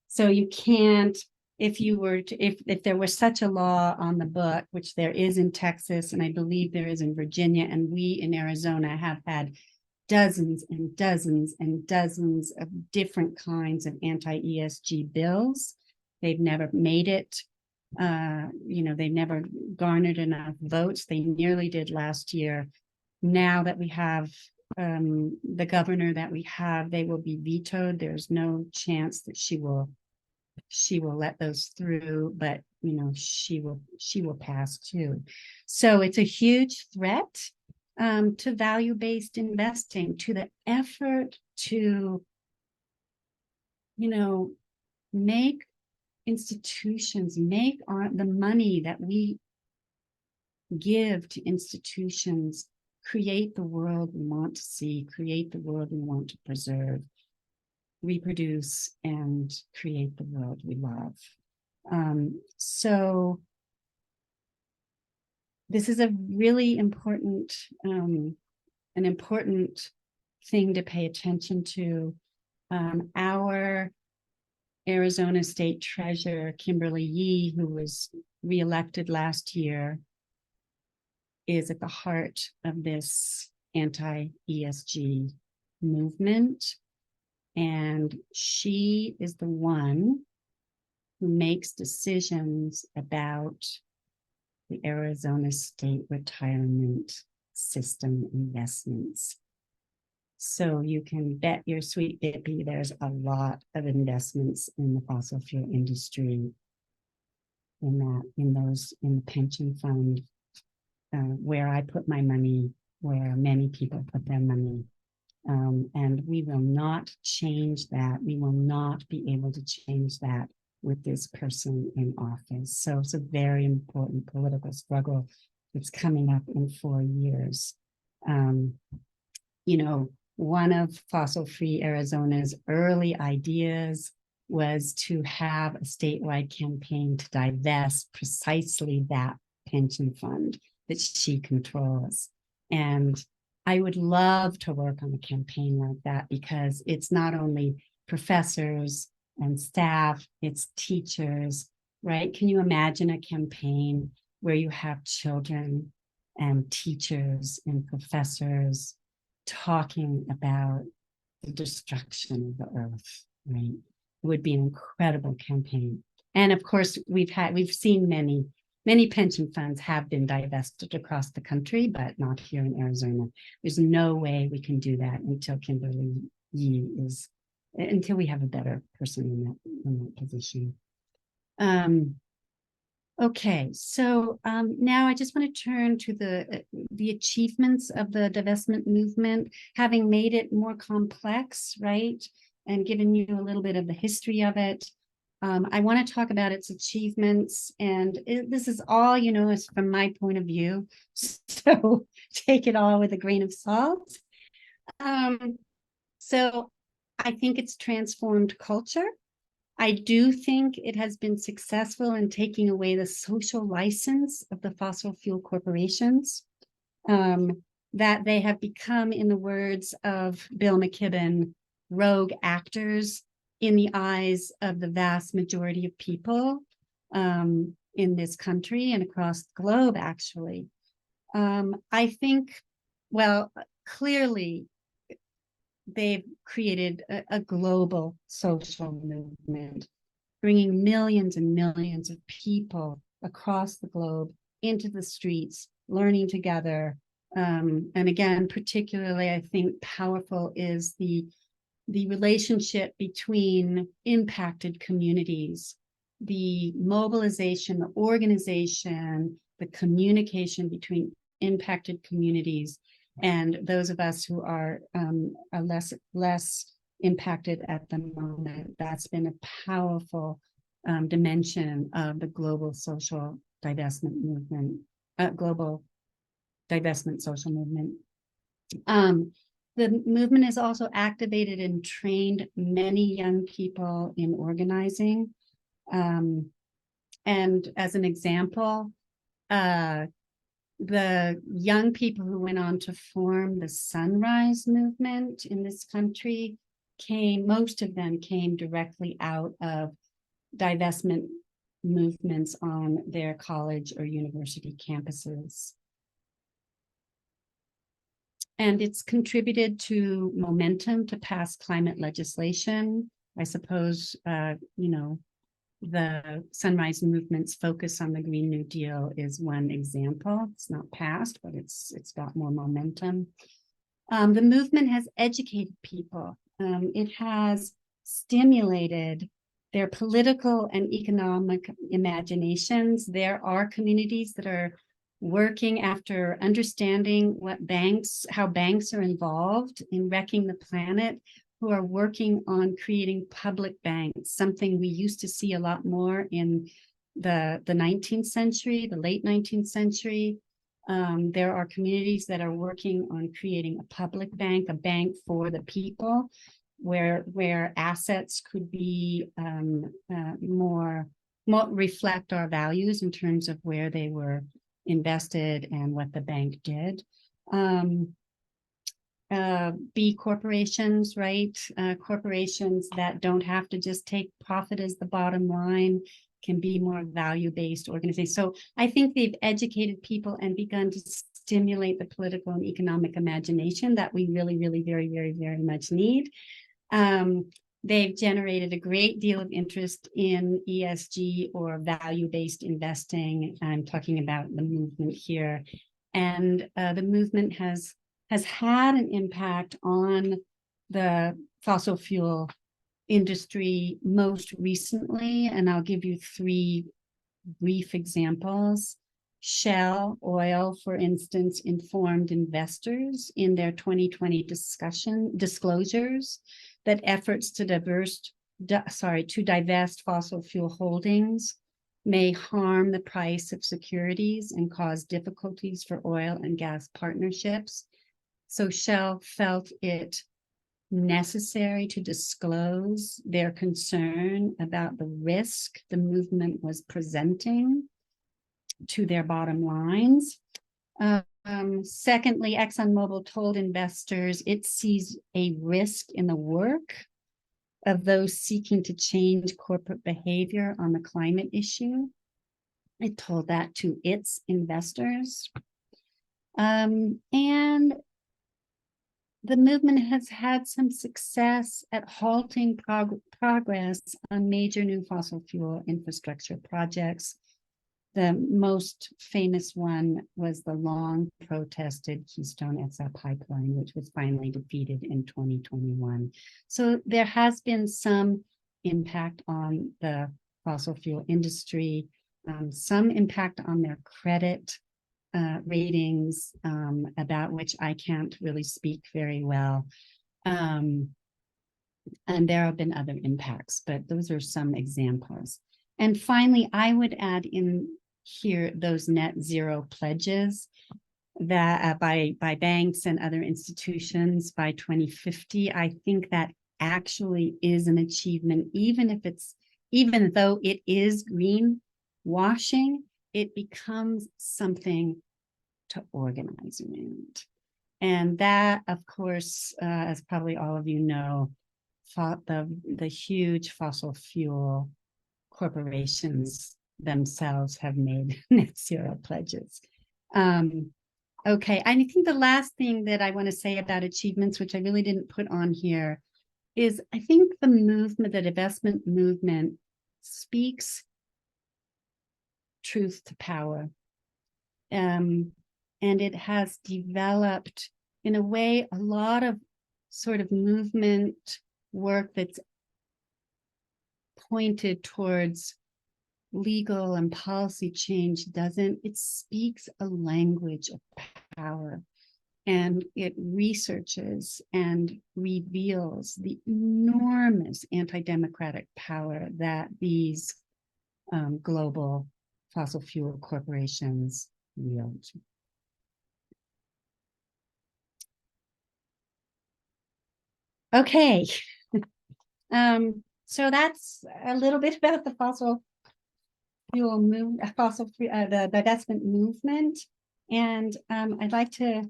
so you can't, if you were to, if there were such a law on the book, which there is in Texas, and I believe there is in Virginia, and we in Arizona have had dozens and dozens and dozens of different kinds of anti-ESG bills. They've never made it. They've never garnered enough votes. They nearly did last year. Now that we have the governor that we have, they will be vetoed. There's no chance that she will let those through, but she will pass too. So it's a huge threat to value-based investing, to the effort to make institutions, make the money that we give to institutions create the world we want to see, create the world we want to preserve, reproduce, and create the world we love. So this is a really important, an important thing to pay attention to. Our Arizona State Treasurer, Kimberly Yee, who was reelected last year, is at the heart of this anti-ESG movement. And she is the one who makes decisions about the Arizona State retirement system investments. So you can bet your sweet bippy there's a lot of investments in the fossil fuel industry, in the pension fund, where I put my money, where many people put their money. And we will not change that. We will not be able to change that with this person in office. So it's a very important political struggle that's coming up in 4 years. One of Fossil Free Arizona's early ideas was to have a statewide campaign to divest precisely that pension fund that she controls. And I would love to work on a campaign like that, because it's not only professors and staff, it's teachers, right? Can you imagine a campaign where you have children and teachers and professors talking about the destruction of the earth, right? It would be an incredible campaign. And of course, we've seen many pension funds have been divested across the country, but not here in Arizona. There's no way we can do that until Kimberly Yee until we have a better person in that position. Okay, so now I just want to turn to the achievements of the divestment movement, having made it more complex, right? And given you a little bit of the history of it. I want to talk about its achievements, and this is all, is from my point of view. So take it all with a grain of salt. So I think it's transformed culture. I do think it has been successful in taking away the social license of the fossil fuel corporations, that they have become, in the words of Bill McKibben, rogue actors in the eyes of the vast majority of people in this country and across the globe, actually. I think, well, clearly, they've created a global social movement, bringing millions and millions of people across the globe into the streets, learning together. And again, particularly, I think powerful is the relationship between impacted communities, the mobilization, the organization, the communication between impacted communities and those of us who are less impacted at the moment. That's been a powerful dimension of the global social divestment movement, global divestment social movement. The movement has also activated and trained many young people in organizing. And as an example, the young people who went on to form the Sunrise Movement in this country most of them came directly out of divestment movements on their college or university campuses. And it's contributed to momentum to pass climate legislation. I suppose, the Sunrise Movement's focus on the Green New Deal is one example. It's not passed, but it's got more momentum. The movement has educated people. It has stimulated their political and economic imaginations. There are communities that are working after understanding how banks are involved in wrecking the planet, who are working on creating public banks, something we used to see a lot more in the 19th century, the late 19th century. There are communities that are working on creating a public bank, a bank for the people, where assets could be more reflect our values in terms of where they were invested and what the bank did. B corporations, right? Corporations that don't have to just take profit as the bottom line, can be more value-based organizations. So I think they've educated people and begun to stimulate the political and economic imagination that we really, really, very, very, very much need. They've generated a great deal of interest in ESG or value-based investing. I'm talking about the movement here. And the movement has had an impact on the fossil fuel industry most recently, and I'll give you three brief examples. Shell Oil, for instance, informed investors in their 2020 disclosures that efforts to divest fossil fuel holdings may harm the price of securities and cause difficulties for oil and gas partnerships. So Shell felt it necessary to disclose their concern about the risk the movement was presenting to their bottom lines. Secondly, ExxonMobil told investors it sees a risk in the work of those seeking to change corporate behavior on the climate issue. It told that to its investors. And the movement has had some success at halting progress on major new fossil fuel infrastructure projects. The most famous one was the long protested Keystone XL pipeline, which was finally defeated in 2021. So there has been some impact on the fossil fuel industry, some impact on their credit ratings, about which I can't really speak very well. And there have been other impacts, but those are some examples. And finally, I would add in here those net zero pledges that by banks and other institutions by 2050. I think that actually is an achievement, even though it is greenwashing, it becomes something to organize around. And that, of course, as probably all of you know, the huge fossil fuel corporations themselves have made net zero pledges. Okay, I think the last thing that I want to say about achievements, which I really didn't put on here, is I think the divestment movement speaks truth to power. And it has developed, in a way, a lot of sort of movement work that's pointed towards legal and policy change doesn't. It speaks a language of power, and it researches and reveals the enormous anti-democratic power that these global fossil fuel corporations wield. Okay, so that's a little bit about the the divestment movement. And I'd like to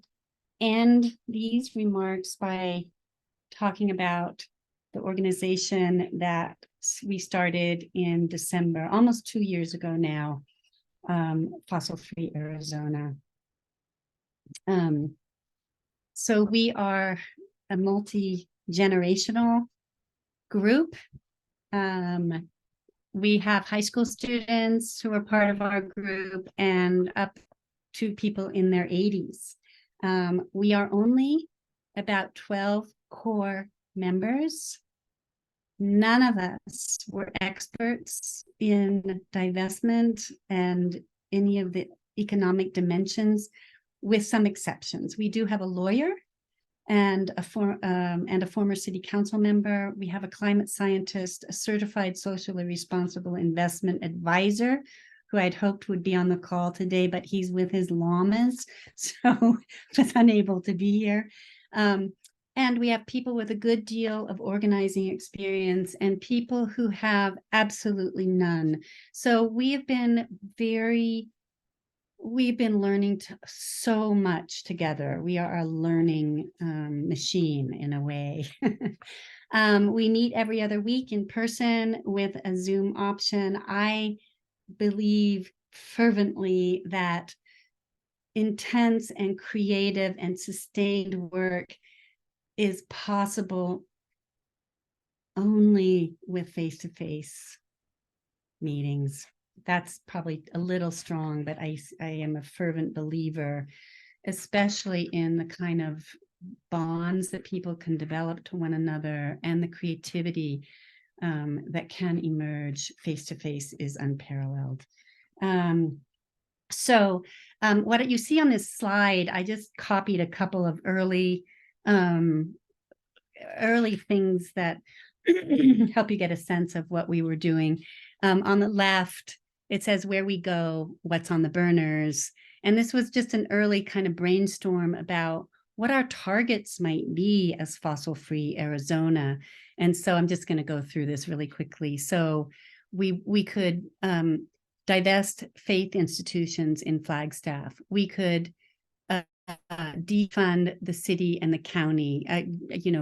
end these remarks by talking about the organization that we started in December, almost 2 years ago now, Fossil Free Arizona. So we are a multi-generational group. We have high school students who are part of our group and up to people in their 80s. We are only about 12 core members. None of us were experts in divestment and any of the economic dimensions, with some exceptions. We do have a lawyer and a former city council member. We have a climate scientist, a certified socially responsible investment advisor, who I'd hoped would be on the call today, but he's with his llamas, so was unable to be here. And we have people with a good deal of organizing experience and people who have absolutely none. So we've been learning so much together. We are a learning machine in a way. We meet every other week in person with a Zoom option. I believe fervently that intense and creative and sustained work is possible only with face-to-face meetings. That's probably a little strong, but I am a fervent believer, especially in the kind of bonds that people can develop to one another, and the creativity that can emerge face-to-face is unparalleled. So what you see on this slide, I just copied a couple of early things that help you get a sense of what we were doing. On the left, it says where we go, what's on the burners. And this was just an early kind of brainstorm about what our targets might be as fossil-free Arizona. And so I'm just going to go through this really quickly. So we could divest faith institutions in Flagstaff. We could defund the city and the county,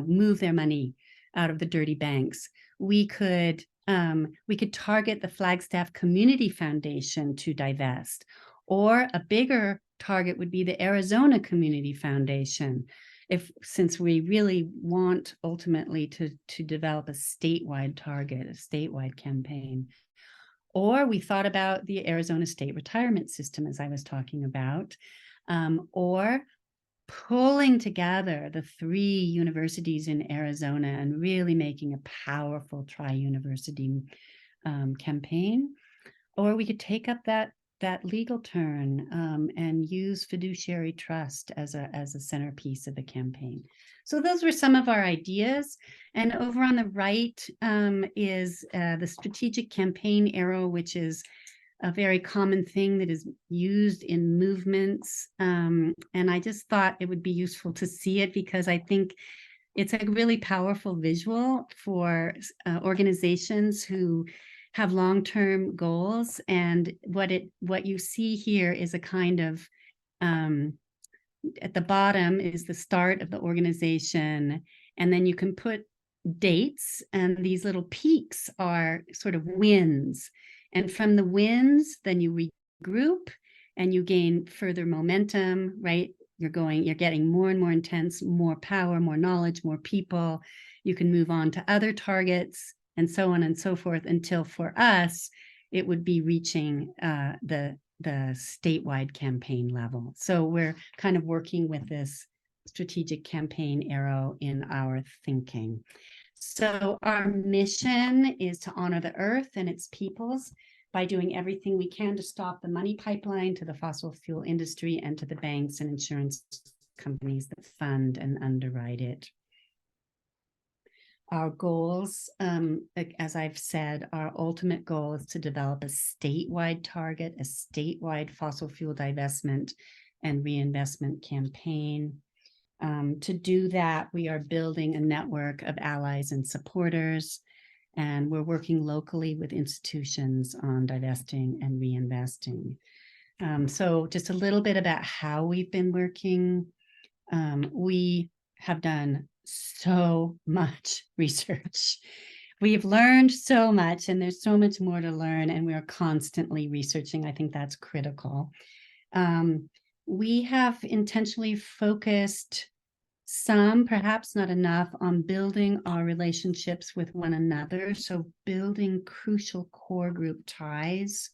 move their money out of the dirty banks. We could target the Flagstaff Community Foundation to divest, or a bigger target would be the Arizona Community Foundation, since we really want ultimately to develop a statewide target, a statewide campaign. Or we thought about the Arizona State Retirement System, as I was talking about, or pulling together the 3 universities in Arizona and really making a powerful tri-university campaign. Or we could take up that legal turn and use fiduciary trust as a centerpiece of the campaign. So those were some of our ideas. And over on the right is the strategic campaign arrow, which is a very common thing that is used in movements. And I just thought it would be useful to see it, because I think it's a really powerful visual for organizations who have long-term goals. And what you see here is a kind of, at the bottom is the start of the organization. And then you can put dates, and these little peaks are sort of wins. And from the wins, then you regroup and you gain further momentum, right? You're getting more and more intense, more power, more knowledge, more people. You can move on to other targets and so on and so forth, until for us, it would be reaching the statewide campaign level. So we're kind of working with this strategic campaign arrow in our thinking. So our mission is to honor the earth and its peoples by doing everything we can to stop the money pipeline to the fossil fuel industry and to the banks and insurance companies that fund and underwrite it. Our goals, as I've said, our ultimate goal is to develop a statewide target, a statewide fossil fuel divestment and reinvestment campaign. To do that, we are building a network of allies and supporters, and we're working locally with institutions on divesting and reinvesting. So just a little bit about how we've been working. We have done so much research. We've learned so much, and there's so much more to learn, and we are constantly researching. I think that's critical. We have intentionally focused some, perhaps not enough, on building our relationships with one another. So building crucial core group ties.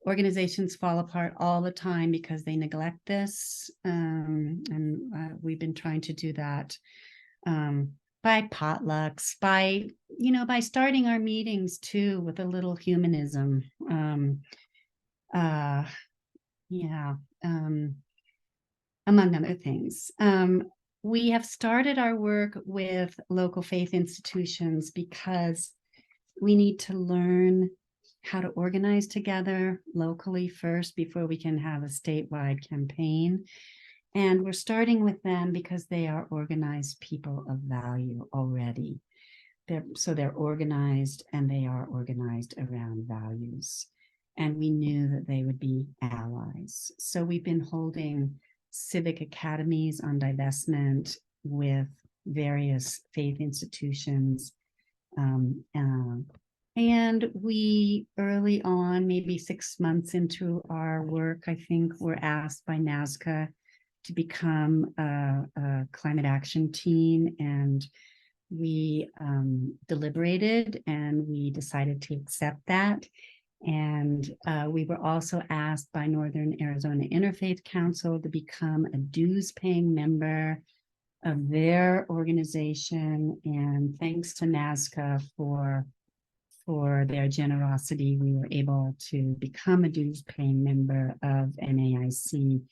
Organizations fall apart all the time because they neglect this. And we've been trying to do that by potlucks, by starting our meetings too with a little humanism. Yeah, among other things. We have started our work with local faith institutions because we need to learn how to organize together locally first before we can have a statewide campaign. And we're starting with them because they are organized people of value already. They're organized, and they are organized around values. And we knew that they would be allies. So we've been holding civic academies on divestment with various faith institutions. And we early on, maybe 6 months into our work, I think, were asked by NASCA to become a climate action team. And we deliberated, and we decided to accept that. And we were also asked by Northern Arizona Interfaith Council to become a dues-paying member of their organization. And thanks to NASCA for their generosity, we were able to become a dues-paying member of NAIC.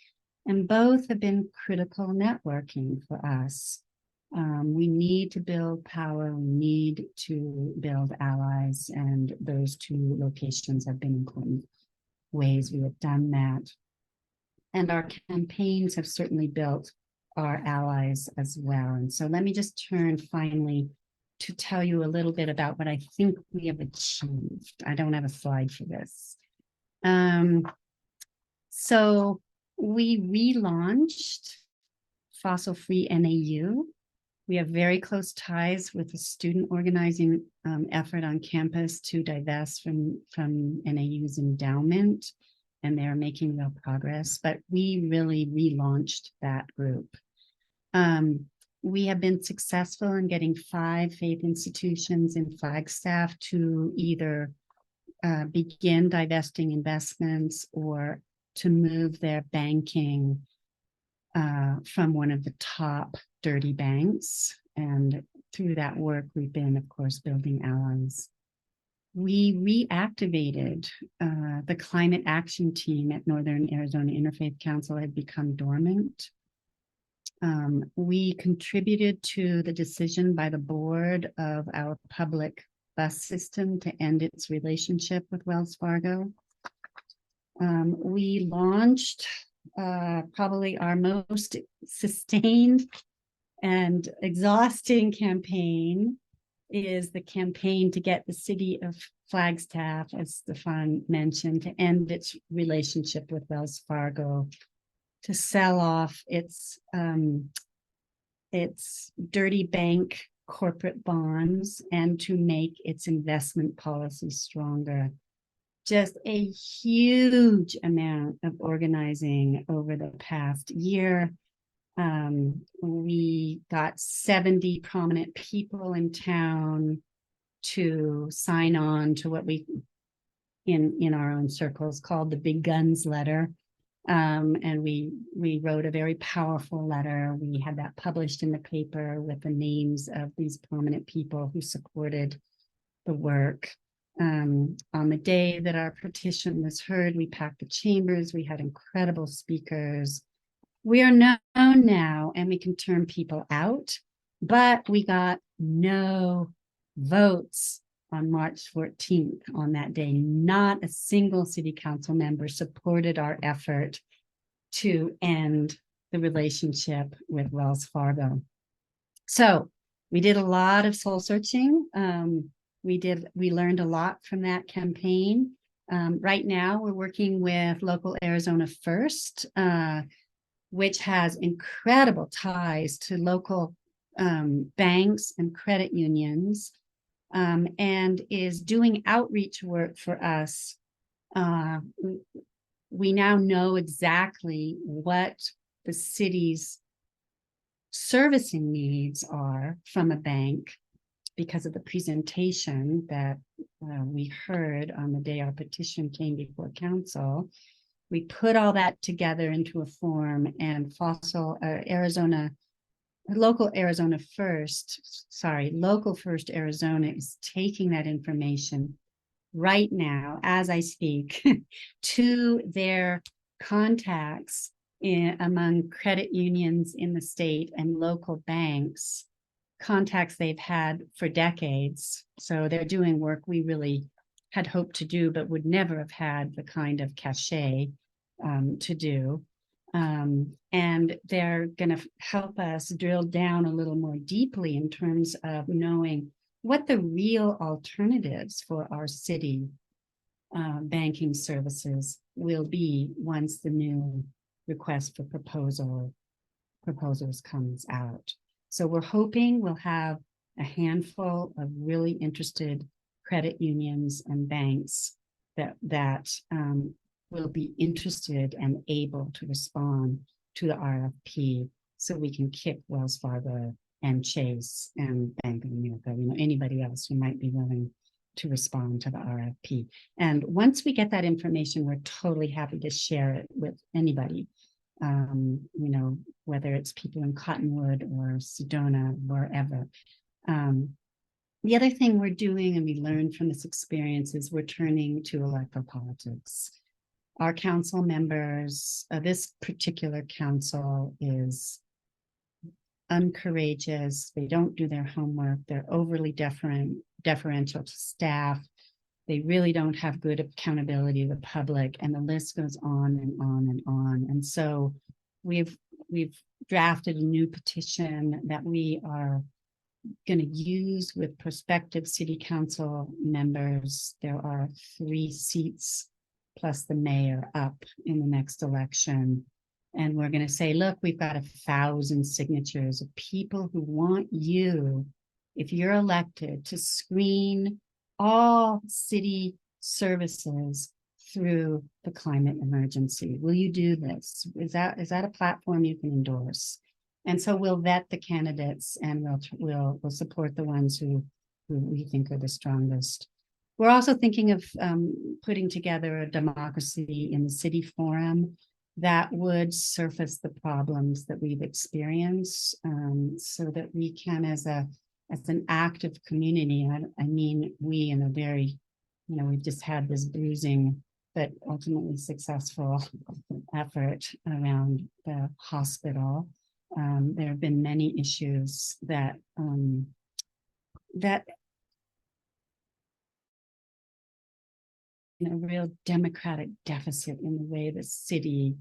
And both have been critical networking for us. We need to build power, we need to build allies, and those two locations have been important ways we have done that. And our campaigns have certainly built our allies as well. And so let me just turn finally to tell you a little bit about what I think we have achieved. I don't have a slide for this. So we relaunched Fossil Free NAU. We have very close ties with the student organizing effort on campus to divest from NAU's endowment, and they're making real progress, but we really relaunched that group. We have been successful in getting 5 faith institutions in Flagstaff to either begin divesting investments or to move their banking from one of the top dirty banks. And through that work, we've been, of course, building allies. We reactivated the climate action team at Northern Arizona Interfaith Council had become dormant. We contributed to the decision by the board of our public bus system to end its relationship with Wells Fargo. We launched probably our most sustained and exhausting campaign is the campaign to get the city of Flagstaff, as Stefan mentioned, to end its relationship with Wells Fargo, to sell off its dirty bank corporate bonds, and to make its investment policy stronger. Just a huge amount of organizing over the past year. We got 70 prominent people in town to sign on to what we in our own circles called the Big Guns letter. And we wrote a very powerful letter. We had that published in the paper with the names of these prominent people who supported the work. On the day that our petition was heard, we packed the chambers. We had incredible speakers. We are known now, and we can turn people out, but we got no votes on March 14th on that day. Not a single city council member supported our effort to end the relationship with Wells Fargo. So we did a lot of soul searching. We learned a lot from that campaign. Right now, we're working with local Arizona First, which has incredible ties to local banks and credit unions, and is doing outreach work for us. We now know exactly what the city's servicing needs are from a bank because of the presentation that we heard on the day our petition came before council. We put all that together into a form, and local First Arizona is taking that information right now, as I speak, to their contacts among credit unions in the state and local banks, contacts they've had for decades. So they're doing work we really had hoped to do, but would never have had the kind of cachet to do. And they're going to help us drill down a little more deeply in terms of knowing what the real alternatives for our city banking services will be once the new request for proposals comes out. So we're hoping we'll have a handful of really interested credit unions and banks that will be interested and able to respond to the RFP, so we can kick Wells Fargo and Chase and Bank of America, anybody else who might be willing to respond to the RFP. And once we get that information, we're totally happy to share it with anybody, whether it's people in Cottonwood or Sedona, wherever. The other thing we're doing, and we learned from this experience, is we're turning to electoral politics. Our council members, this particular council is uncourageous. They don't do their homework. They're overly deferential to staff. They really don't have good accountability to the public, and the list goes on and on and on. And so we've drafted a new petition that we are going to use with prospective city council members. There are 3 seats plus the mayor up in the next election. And we're going to say, look, we've got 1,000 signatures of people who want you, if you're elected, to screen all city services through the climate emergency. Will you do this? Is that a platform you can endorse? And so we'll vet the candidates, and we'll support the ones who we think are the strongest. We're also thinking of putting together a democracy in the city forum that would surface the problems that we've experienced, so that we can, as an active community, I mean, we in a very, we've just had this bruising but ultimately successful effort around the hospital. There have been many issues that a real democratic deficit in the way the city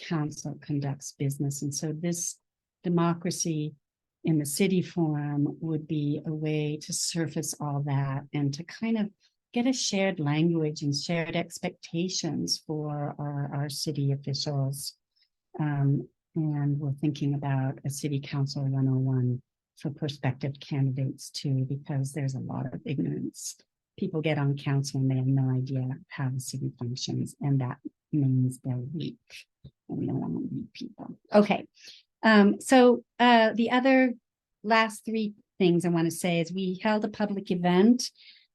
council conducts business. And so this democracy in the city forum would be a way to surface all that and to kind of get a shared language and shared expectations for our city officials. And we're thinking about a city council 101 for prospective candidates too, because there's a lot of ignorance. People get on council and they have no idea how the city functions, and that means they're weak. And we don't want weak people. Okay. So the other last 3 things I want to say is we held a public event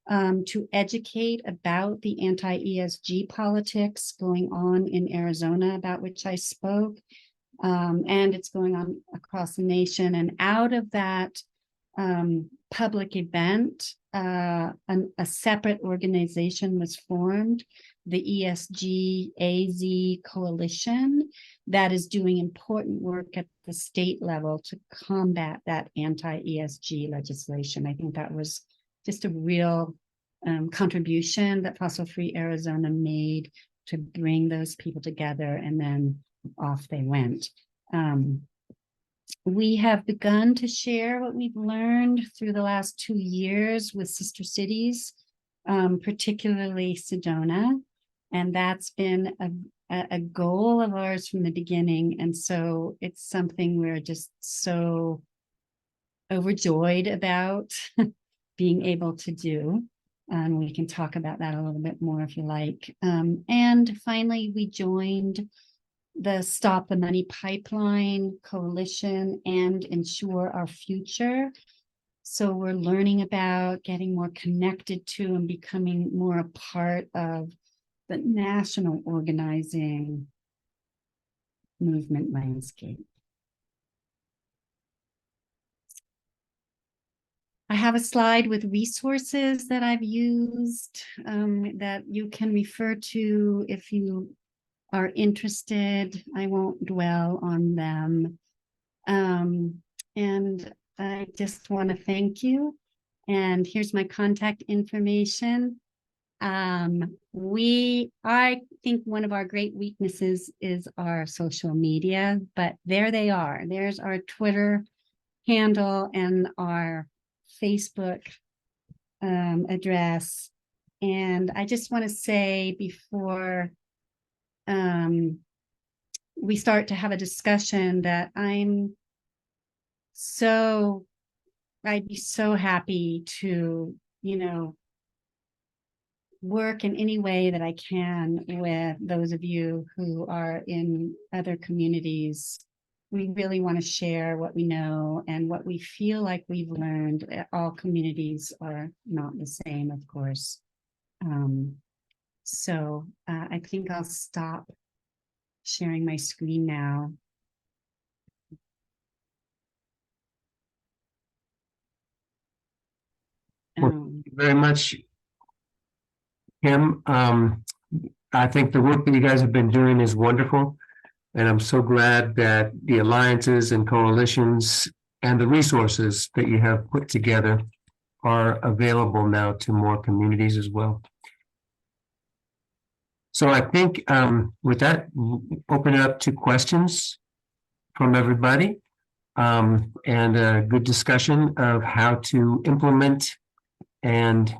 to educate about the anti-ESG politics going on in Arizona, about which I spoke. And it's going on across the nation. And out of that public event, a separate organization was formed, the ESG AZ Coalition, that is doing important work at the state level to combat that anti-ESG legislation. I think that was just a real contribution that Fossil Free Arizona made to bring those people together, and then off they went. We have begun to share what we've learned through the last 2 years with sister cities. particularly Sedona. And that's been a goal of ours from the beginning. And so it's something we're just so overjoyed about being able to do. We can talk about that a little bit more if you like. And finally, we joined the Stop the Money Pipeline Coalition and Ensure Our Future. So we're learning about getting more connected to and becoming more a part of the national organizing movement landscape. I have a slide with resources that I've used that you can refer to if you are interested. I won't dwell on them. And I just want to thank you. And here's my contact information. I think one of our great weaknesses is our social media, but there they are. There's our Twitter handle and our Facebook address. And I just want to say before we start to have a discussion that I'd be so happy to, work in any way that I can with those of you who are in other communities. We really want to share what we know and what we feel like we've learned. All communities are not the same, of course. So I think I'll stop sharing my screen now. Well, thank you very much, Kim. I think the work that you guys have been doing is wonderful. And I'm so glad that the alliances and coalitions and the resources that you have put together are available now to more communities as well. So I think with that, open it up to questions from everybody and a good discussion of how to implement and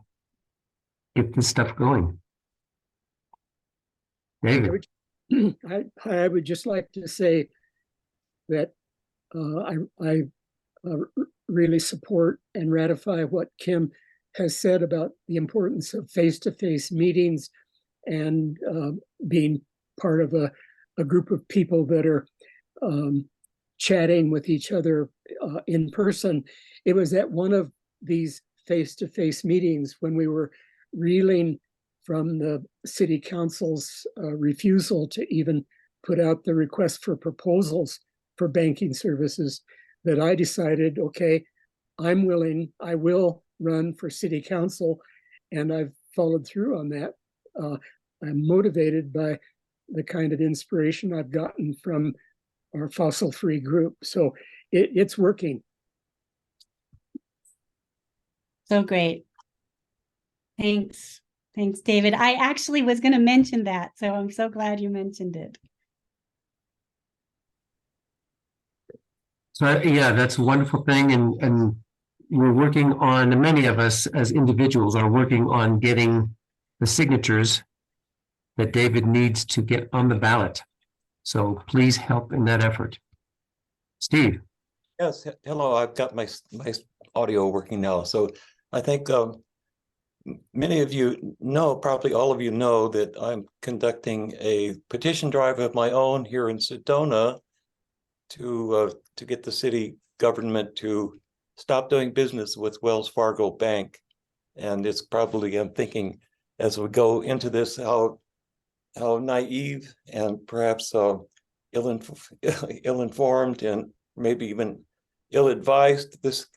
get this stuff going. David. I would just like to say that I really support and ratify what Kim has said about the importance of face-to-face meetings and being part of a group of people that are chatting with each other in person. It was at one of these face-to-face meetings when we were reeling from the city council's refusal to even put out the request for proposals for banking services that I decided, okay, I'm willing, I will run for city council, and I've followed through on that. I'm motivated by the kind of inspiration I've gotten from our fossil-free group. So it's working. So great. Thanks. Thanks, David. I actually was going to mention that, so I'm so glad you mentioned it. So yeah, that's a wonderful thing. And we're working on, many of us as individuals are working on getting the signatures that David needs to get on the ballot. So please help in that effort. Steve. Yes, hello, I've got my audio working now. So I think many of you know, probably all of you know, that I'm conducting a petition drive of my own here in Sedona to get the city government to stop doing business with Wells Fargo Bank. And it's probably, I'm thinking, as we go into this, how naive and perhaps ill-informed and maybe even ill-advised this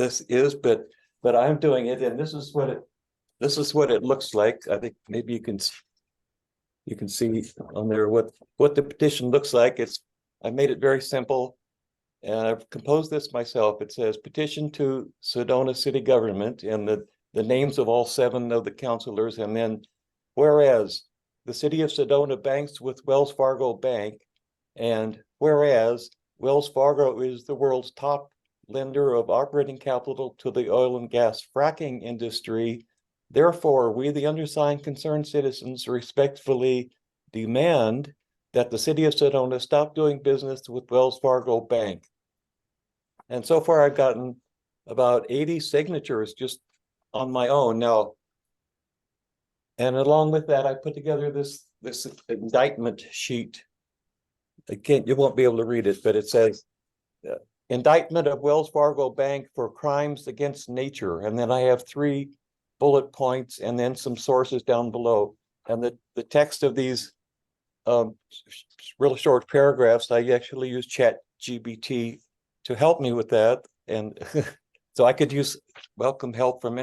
is, but I'm doing it, and this is what it looks like. I think maybe you can see on there what the petition looks like. I made it very simple, and I've composed this myself. It says, petition to Sedona City Government, and the names of all 7 of the councilors, and then whereas the city of Sedona banks with Wells Fargo Bank, and whereas Wells Fargo is the world's top lender of operating capital to the oil and gas fracking industry, Therefore, we, the undersigned concerned citizens, respectfully demand that the city of Sedona stop doing business with Wells Fargo Bank. And so far, I've gotten about 80 signatures just on my own now. And along with that, I put together this indictment sheet. Again, you won't be able to read it, but it says, indictment of Wells Fargo Bank for crimes against nature. And then I have 3 bullet points and then some sources down below. And the text of these really short paragraphs, I actually use ChatGPT to help me with that. And so I could welcome help from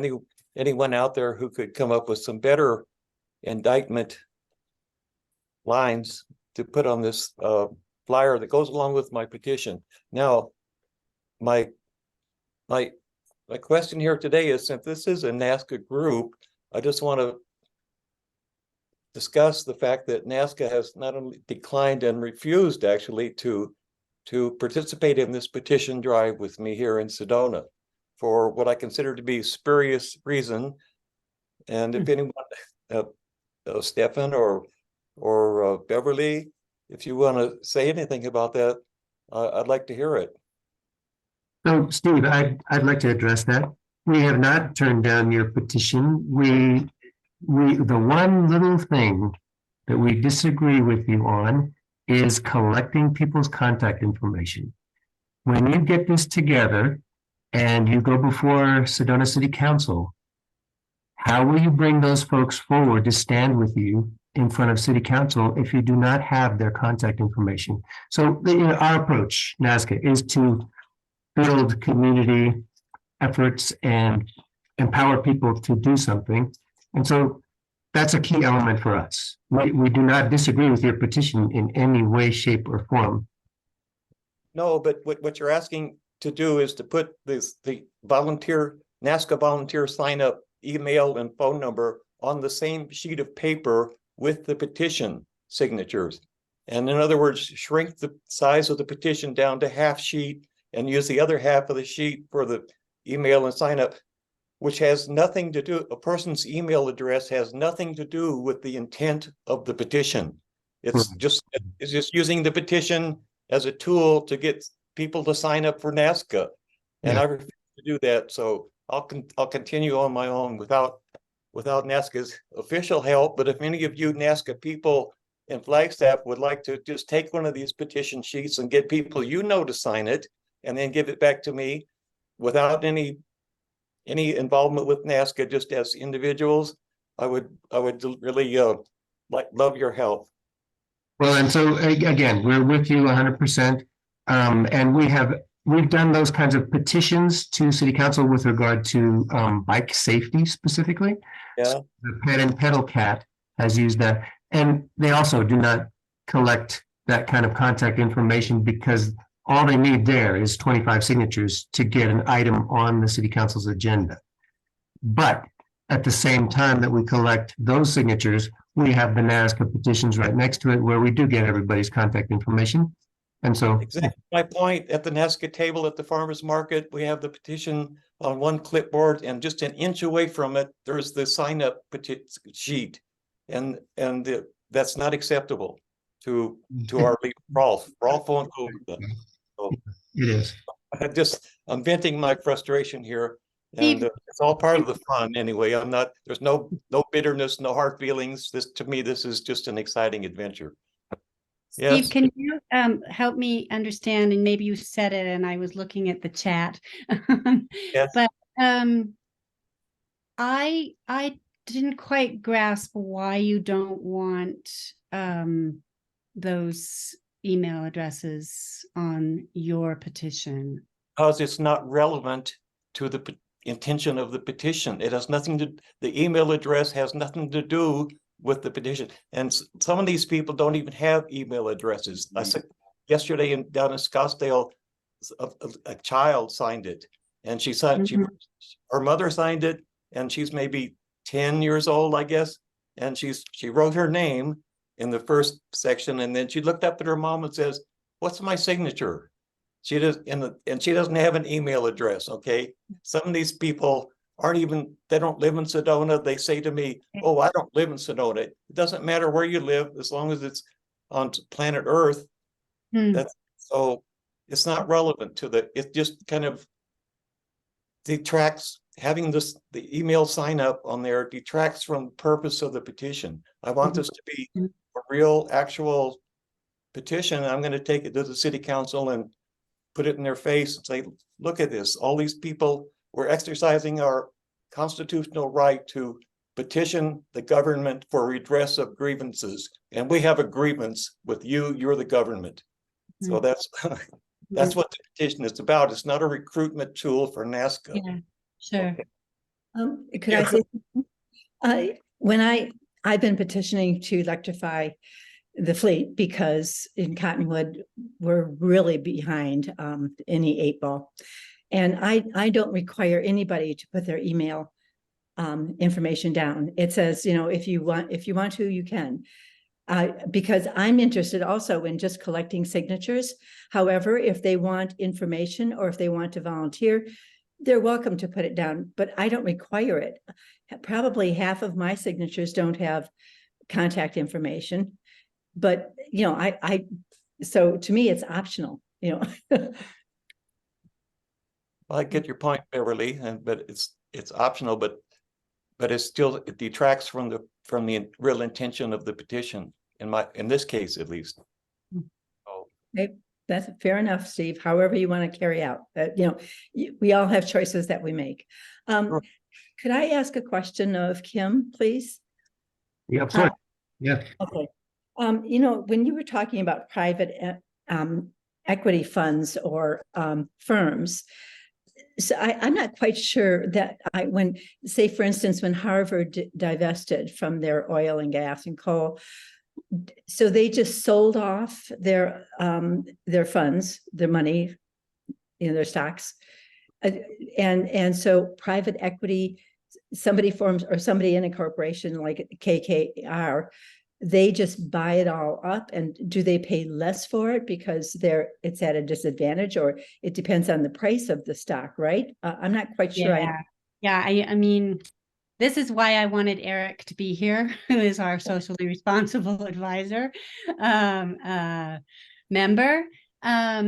anyone out there who could come up with some better indictment lines to put on this flyer that goes along with my petition. Now, my question here today is, since this is a NASCA group, I just want to discuss the fact that NASCA has not only declined and refused actually to participate in this petition drive with me here in Sedona for what I consider to be spurious reason. And if anyone, Stefan or Beverly, if you want to say anything about that, I'd like to hear it. So, Steve, I'd like to address that. We have not turned down your petition. The one little thing that we disagree with you on is collecting people's contact information. When you get this together and you go before Sedona City Council, how will you bring those folks forward to stand with you in front of City Council if you do not have their contact information? So our approach, NASCA, is to build community efforts and empower people to do something. And so that's a key element for us. We do not disagree with your petition in any way, shape, or form. No, but what you're asking to do is to put the NASCA volunteer sign up email and phone number on the same sheet of paper with the petition signatures. And in other words, shrink the size of the petition down to half sheet and use the other half of the sheet for the email and sign up, which has nothing to do, a person's email address has nothing to do with the intent of the petition. It's just using the petition as a tool to get people to sign up for NASCA. And I refuse to do that. So I'll continue on my own without NASCA's official help. But if any of you NASCA people in Flagstaff would like to just take one of these petition sheets and get people to sign it and then give it back to me without any involvement with NASCA, just as individuals, I would really love your help. Well, and so again, we're with you 100%. And we've done those kinds of petitions to City Council with regard to bike safety specifically. Yeah. So the Pet and Pedal Cat has used that, and they also do not collect that kind of contact information because all they need there is 25 signatures to get an item on the City Council's agenda. But at the same time that we collect those signatures, we have the NASCA petitions right next to it where we do get everybody's contact information. And so exactly my point. At the NASCA table at the farmers market, we have the petition on one clipboard, and just an inch away from it, there's the sign up sheet. And that's not acceptable to our leader, Rolf won't go with that. So it is. I'm venting my frustration here, and it's all part of the fun anyway. There's no bitterness, no hard feelings. To me, this is just an exciting adventure. Steve, can you help me understand, and maybe you said it and I was looking at the chat. Yes. But I didn't quite grasp why you don't want those email addresses on your petition. Because it's not relevant to the intention of the petition. It has nothing to, the email address has nothing to do with the petition. And some of these people don't even have email addresses. I said yesterday down in Scottsdale, a child signed it, and she signed, her mother signed it, and she's maybe 10 years old, I guess. And she wrote her name in the first section, and then she looked up at her mom and says, "What's my signature?" She does, and she doesn't have an email address. Okay, some of these people they don't live in Sedona. They say to me, oh, I don't live in Sedona. It doesn't matter where you live, as long as it's on planet Earth. Hmm. So it's not relevant to it just kind of detracts, having the email sign up on there detracts from the purpose of the petition. I want this to be a real, actual petition. I'm going to take it to the city council and put it in their face and say, look at this. All these people, we're exercising our constitutional right to petition the government for redress of grievances. And we have a grievance with you. You're the government. So that's that's what the petition is about. It's not a recruitment tool for NASCA. Yeah, sure. Could I say, when I've been petitioning to electrify the fleet because in Cottonwood, we're really behind any 8-ball. And I don't require anybody to put their email information down. It says, if you want to, you can. Because I'm interested also in just collecting signatures. However, if they want information or if they want to volunteer, they're welcome to put it down, but I don't require it. Probably half of my signatures don't have contact information, but so to me, it's optional, I get your point, Beverly, but it's optional, but it detracts from the real intention of the petition in this case, at least. Okay, that's fair enough, Steve. However you want to carry out that, we all have choices that we make. Sure. Could I ask a question of Kim, please? Yeah, sorry. Yeah. Okay. When you were talking about private equity funds or firms, so I'm not quite sure that say, for instance, when Harvard divested from their oil and gas and coal, so they just sold off their funds, their money, their stocks, and so private equity, somebody forms or somebody in a corporation like KKR, they just buy it all up, and do they pay less for it because it's at a disadvantage, or it depends on the price of the stock, right? I'm not quite sure. I mean, this is why I wanted Eric to be here, who is our socially responsible advisor member. I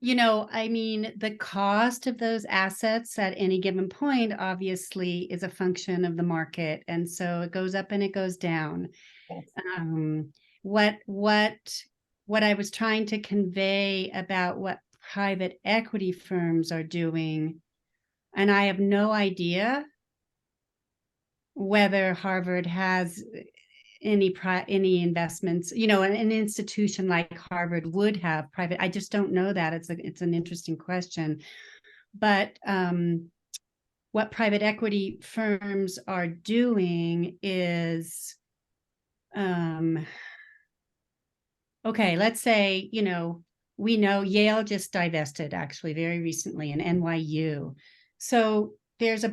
mean, the cost of those assets at any given point obviously is a function of the market, and so it goes up and it goes down. What I was trying to convey about what private equity firms are doing, and I have no idea whether Harvard has any investments, an institution like Harvard would have private. I just don't know that. It's an interesting question. But what private equity firms are doing is, okay, let's say, we know Yale just divested actually very recently, and NYU. So there's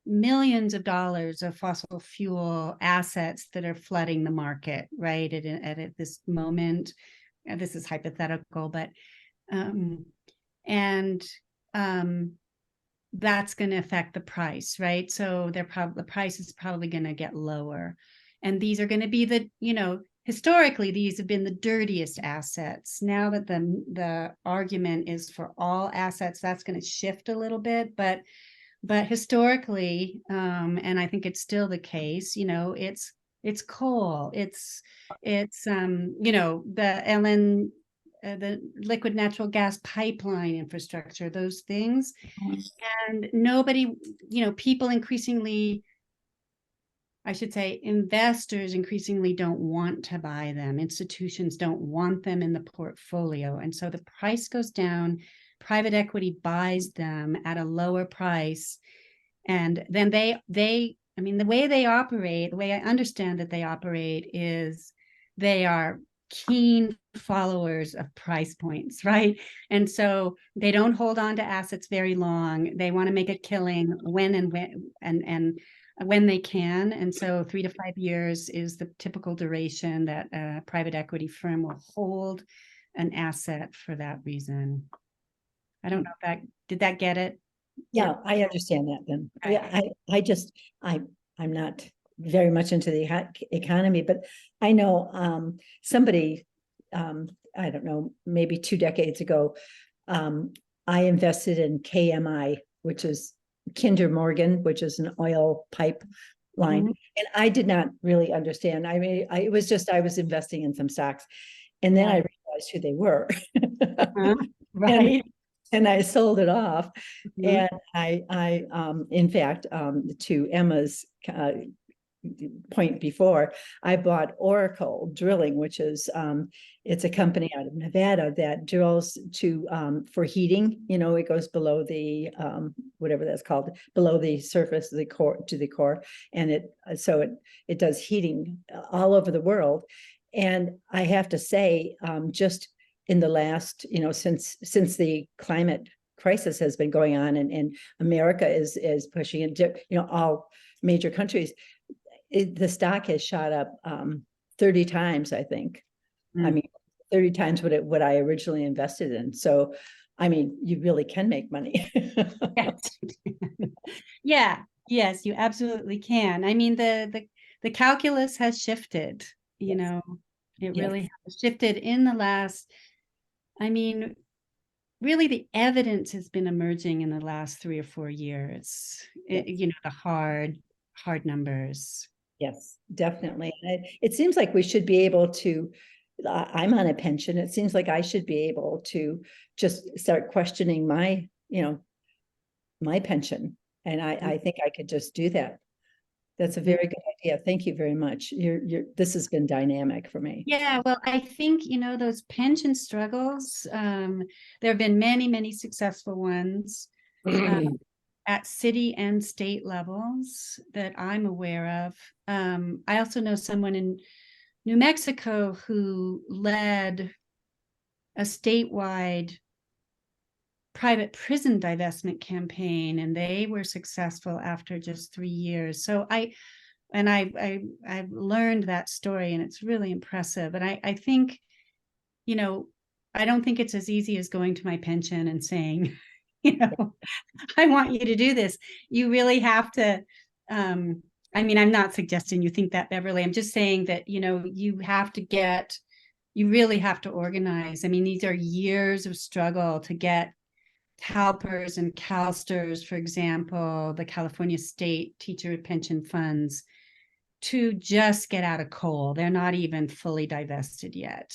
millions of dollars of fossil fuel assets that are flooding the market, right? At this moment, this is hypothetical, but that's going to affect the price, right? So the price is probably going to get lower, and these are going to be historically, these have been the dirtiest assets. Now that the argument is for all assets, that's going to shift a little bit, but historically, and I think it's still the case, it's coal, it's the liquid natural gas pipeline infrastructure, those things. And nobody, people increasingly, I should say, investors increasingly don't want to buy them. Institutions don't want them in the portfolio. And so the price goes down, private equity buys them at a lower price. And then the way they operate, the way I understand that they operate is they are keen followers of price points, right? And so they don't hold on to assets very long. They want to make a killing when they can. And so 3 to 5 years is the typical duration that a private equity firm will hold an asset for that reason. I don't know if did that get it? Yeah, I understand that then. Right. Yeah, I'm not very much into the economy, but I know somebody, I don't know, maybe 2 decades ago, I invested in KMI, which is Kinder Morgan, which is an oil pipeline. Mhm. And I did not really understand. I mean, it was just, I was investing in some stocks. And then I Yeah. realized who they were. Huh? Right. And I sold it off. Mhm. And in fact, to Emma's point before, I bought Oracle Drilling, which is it's a company out of Nevada that drills for heating. You know, it goes below the whatever that's called, below the surface of the core to the core, and it does heating all over the world. And I have to say, just in the last, since the climate crisis has been going on, and America is pushing it, all major countries, the stock has shot up 30 times, I think. I Mm. mean, 30 times what I originally invested in. So, I mean, you really can make money. Yes. Yeah, yes, you absolutely can. I mean, the calculus has shifted, you Yes. know, it Yes. really has shifted in the last, I mean, really the evidence has been emerging in the last 3 or 4 years. Yes. The hard numbers. Yes, definitely. It seems like we should be able to, I'm on a pension. It seems like I should be able to just start questioning my pension. And I think I could just do that. That's a very good idea. Thank you very much. This has been dynamic for me. Yeah, well, I think, those pension struggles, there have been many, many successful ones at city and state levels that I'm aware of. I also know someone in New Mexico who led a statewide private prison divestment campaign, and they were successful after just 3 years. So I've learned that story, and it's really impressive. And I think, I don't think it's as easy as going to my pension and saying, I want you to do this. You really have to, I mean, I'm not suggesting you think that, Beverly. I'm just saying that, you really have to organize. I mean, these are years of struggle to get CalPERS and CalSTRS, for example, the California State Teacher Pension Funds, to just get out of coal. They're not even fully divested yet.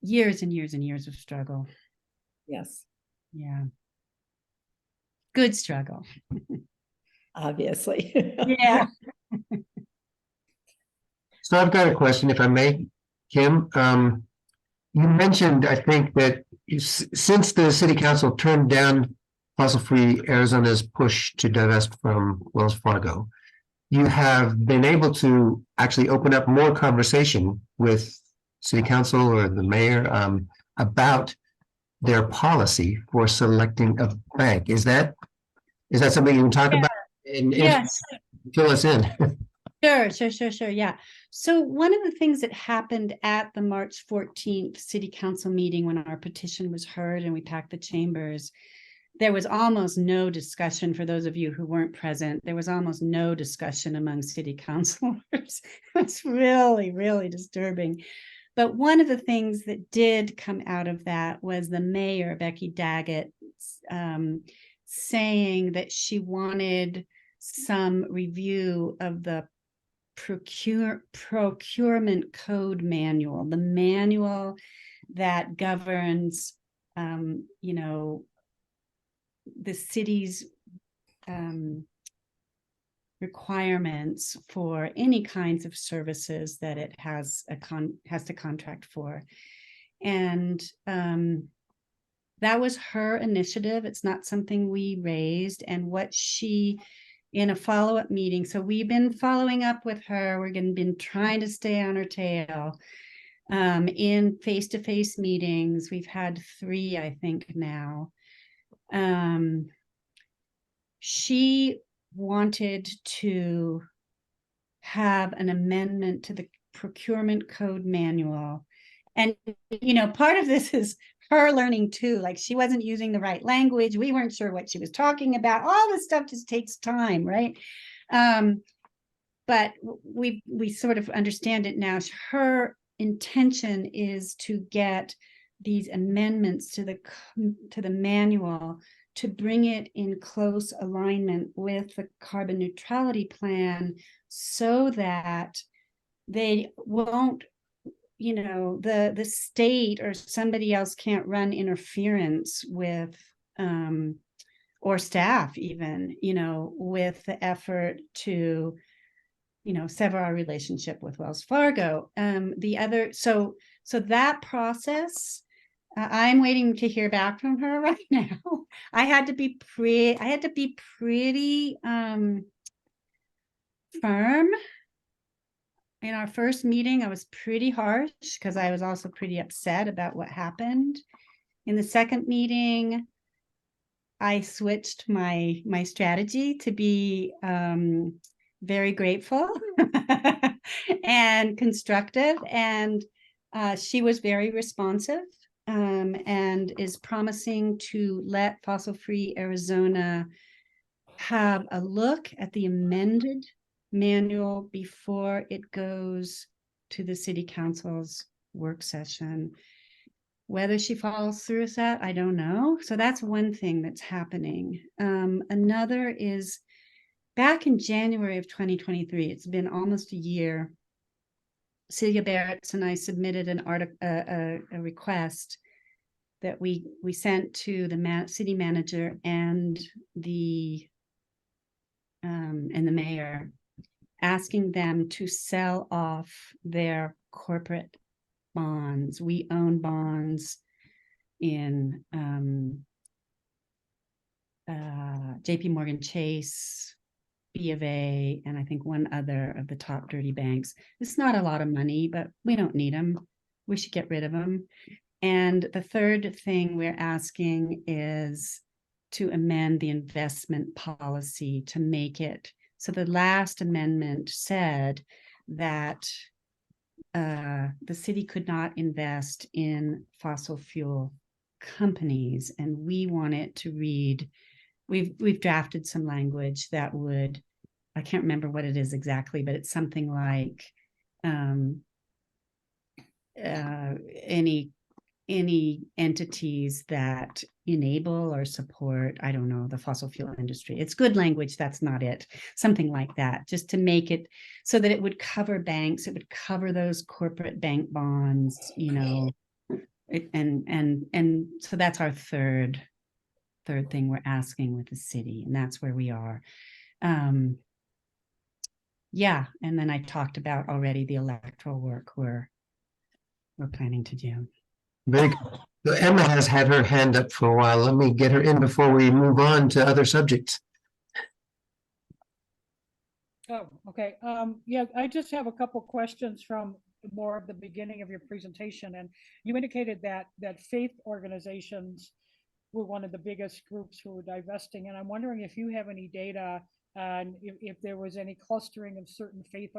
Years and years and years of struggle. Yes, Yeah. Good struggle. obviously. Yeah. So I've got a question, if I may, Kim. You mentioned, I think, that since the city council turned down fossil-free Arizona's push to divest from Wells Fargo, you have been able to actually open up more conversation with city council or the mayor about their policy for selecting a bank. Is that something you can talk about? And Yes. fill us in. Sure. Yeah. So one of the things that happened at the March 14th city council meeting, when our petition was heard and we packed the chambers, there was almost no discussion. For those of you who weren't present, there was almost no discussion among city councilors. It's really, really disturbing. But one of the things that did come out of that was the mayor, Becky Daggett, saying that she wanted some review of the procurement code manual, the manual that governs, the city's requirements for any kinds of services that it has to contract for. And that was her initiative. It's not something we raised. And what she, in a follow-up meeting, so we've been following up with her, we're going to been trying to stay on her tail in face-to-face meetings. We've had 3, I think, now. She wanted to have an amendment to the procurement code manual. And, part of this is her learning too. Like she wasn't using the right language. We weren't sure what she was talking about. All this stuff just takes time, right? But we sort of understand it now. Her intention is to get these amendments to the manual to bring it in close alignment with the carbon neutrality plan, so that they won't, the state or somebody else can't run interference with, or staff even, with the effort to, sever our relationship with Wells Fargo. So that process, I'm waiting to hear back from her right now. I had to be pretty firm. In our first meeting, I was pretty harsh because I was also pretty upset about what happened. In the second meeting, I switched my strategy to be very grateful and constructive, and she was very responsive, and is promising to let Fossil Free Arizona have a look at the amended manual before it goes to the city council's work session. Whether she follows through with that, I don't know. So that's one thing that's happening. Another is back in January of 2023, it's been almost a year, Celia Barretts and I submitted an article, a request that we sent to the city manager and the mayor, asking them to sell off their corporate bonds. We own bonds in JP Morgan Chase, B of A, and I think one other of the top dirty banks. It's not a lot of money, but we don't need them. We should get rid of them. And the third thing we're asking is to amend the investment policy to make it so the last amendment said that the city could not invest in fossil fuel companies, and we want it to read. We've drafted some language that would, I can't remember what it is exactly, but it's something like any entities that enable or support, I don't know, the fossil fuel industry. It's good language, that's not it. Something like that, just to make it so that it would cover banks, it would cover those corporate bank bonds, and so that's our third thing we're asking with the city, and that's where we are. Yeah, and then I talked about already the electoral work we're planning to do. Very good. So Emma has had her hand up for a while. Let me get her in before we move on to other subjects. Oh, okay. Yeah, I just have a couple questions from more of the beginning of your presentation. And you indicated that faith organizations were one of the biggest groups who were divesting. And I'm wondering if you have any data on if there was any clustering of certain faith,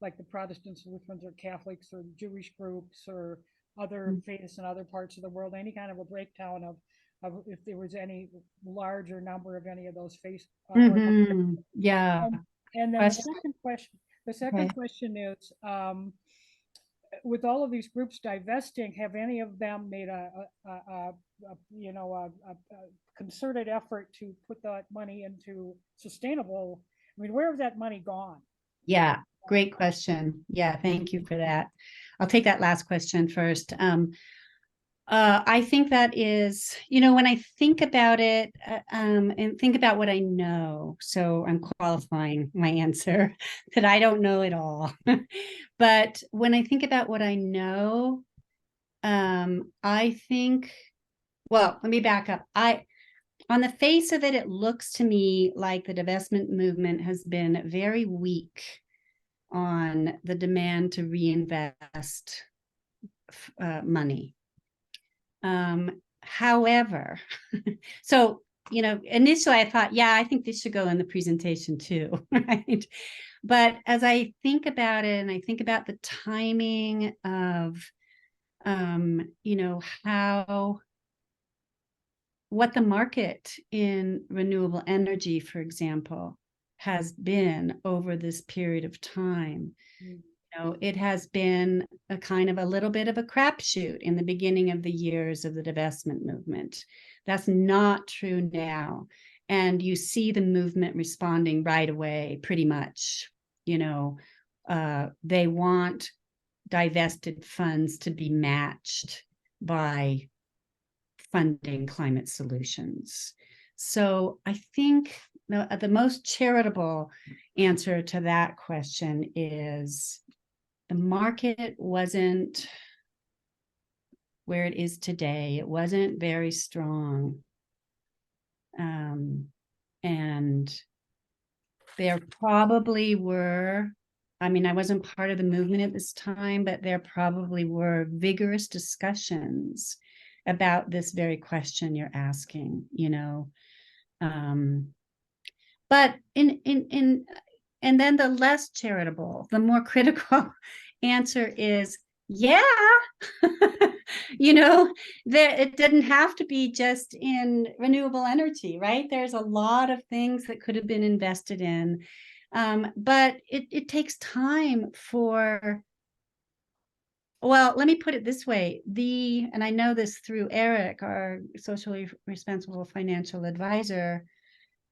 like the Protestants, Lutherans, or Catholics, or Jewish groups, or other faiths in other parts of the world, any kind of a breakdown of if there was any larger number of any of those faith. Yeah. And then the second question is, with all of these groups divesting, have any of them made a concerted effort to put that money into sustainable? I mean, where has that money gone? Yeah, great question. Yeah, thank you for that. I'll take that last question first. I think that is, when I think about it, and think about what I know, so I'm qualifying my answer that I don't know it all. But when I think about what I know, I think, well, let me back up. On the face of it, it looks to me like the divestment movement has been very weak on the demand to reinvest money. However, so, initially I thought, yeah, I think this should go in the presentation too, right? But as I think about it, and I think about the timing of you know, what the market in renewable energy, for example, has been over this period of time. You know, it has been a kind of a little bit of a crapshoot in the beginning of the years of the divestment movement. That's not true now. And you see the movement responding right away, pretty much. You know, they want divested funds to be matched by funding climate solutions. So I think the most charitable answer to that question is the market wasn't where it is today. It wasn't very strong. And there probably were, I mean, I wasn't part of the movement at this time, but there probably were vigorous discussions about this very question you're asking, you know. But and then the less charitable, the more critical answer is, yeah, you know, it didn't have to be just in renewable energy, right? There's a lot of things that could have been invested in. But it takes time for, well, let me put it this way, and I know this through Eric, our socially responsible financial advisor,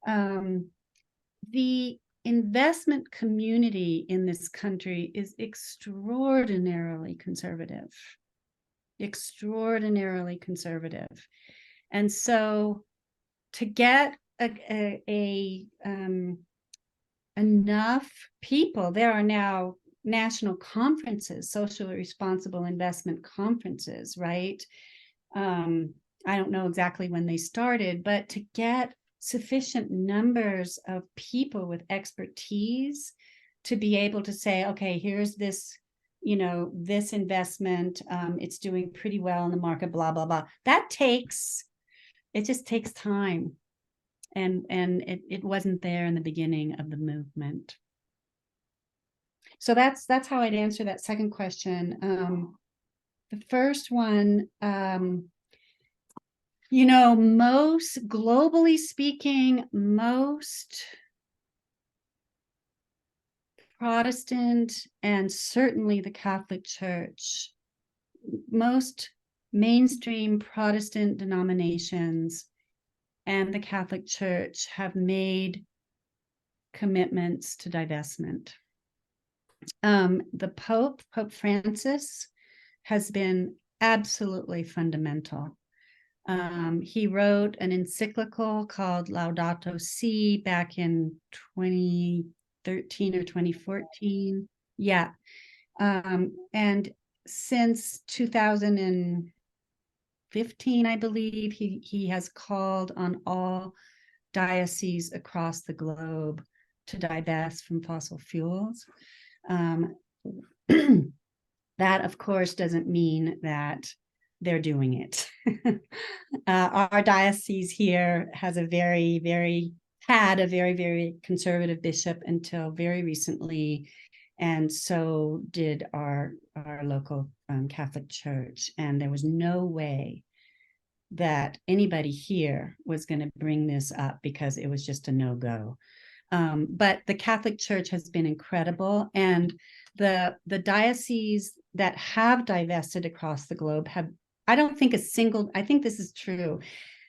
the investment community in this country is extraordinarily conservative. And so to get enough people, there are now national conferences, socially responsible investment conferences, right? I don't know exactly when they started, but to get sufficient numbers of people with expertise to be able to say, okay, here's this, you know, this investment, it's doing pretty well in the market, blah, blah, blah. It just takes time. And it wasn't there in the beginning of the movement. So that's how I'd answer that second question. The first one, you know, globally speaking, most Protestant, and certainly the Catholic Church, most mainstream Protestant denominations and the Catholic Church have made commitments to divestment. The Pope Francis, has been absolutely fundamental. He wrote an encyclical called Laudato Si back in 2013 or 2014. Yeah. And since 2015, I believe, he has called on all dioceses across the globe to divest from fossil fuels. That, of course, doesn't mean that they're doing it. Our diocese here has a very, very conservative bishop until very recently, and so did our local Catholic Church. And there was no way that anybody here was going to bring this up because it was just a no-go. But the Catholic Church has been incredible, and the dioceses that have divested across the globe have, I think this is true,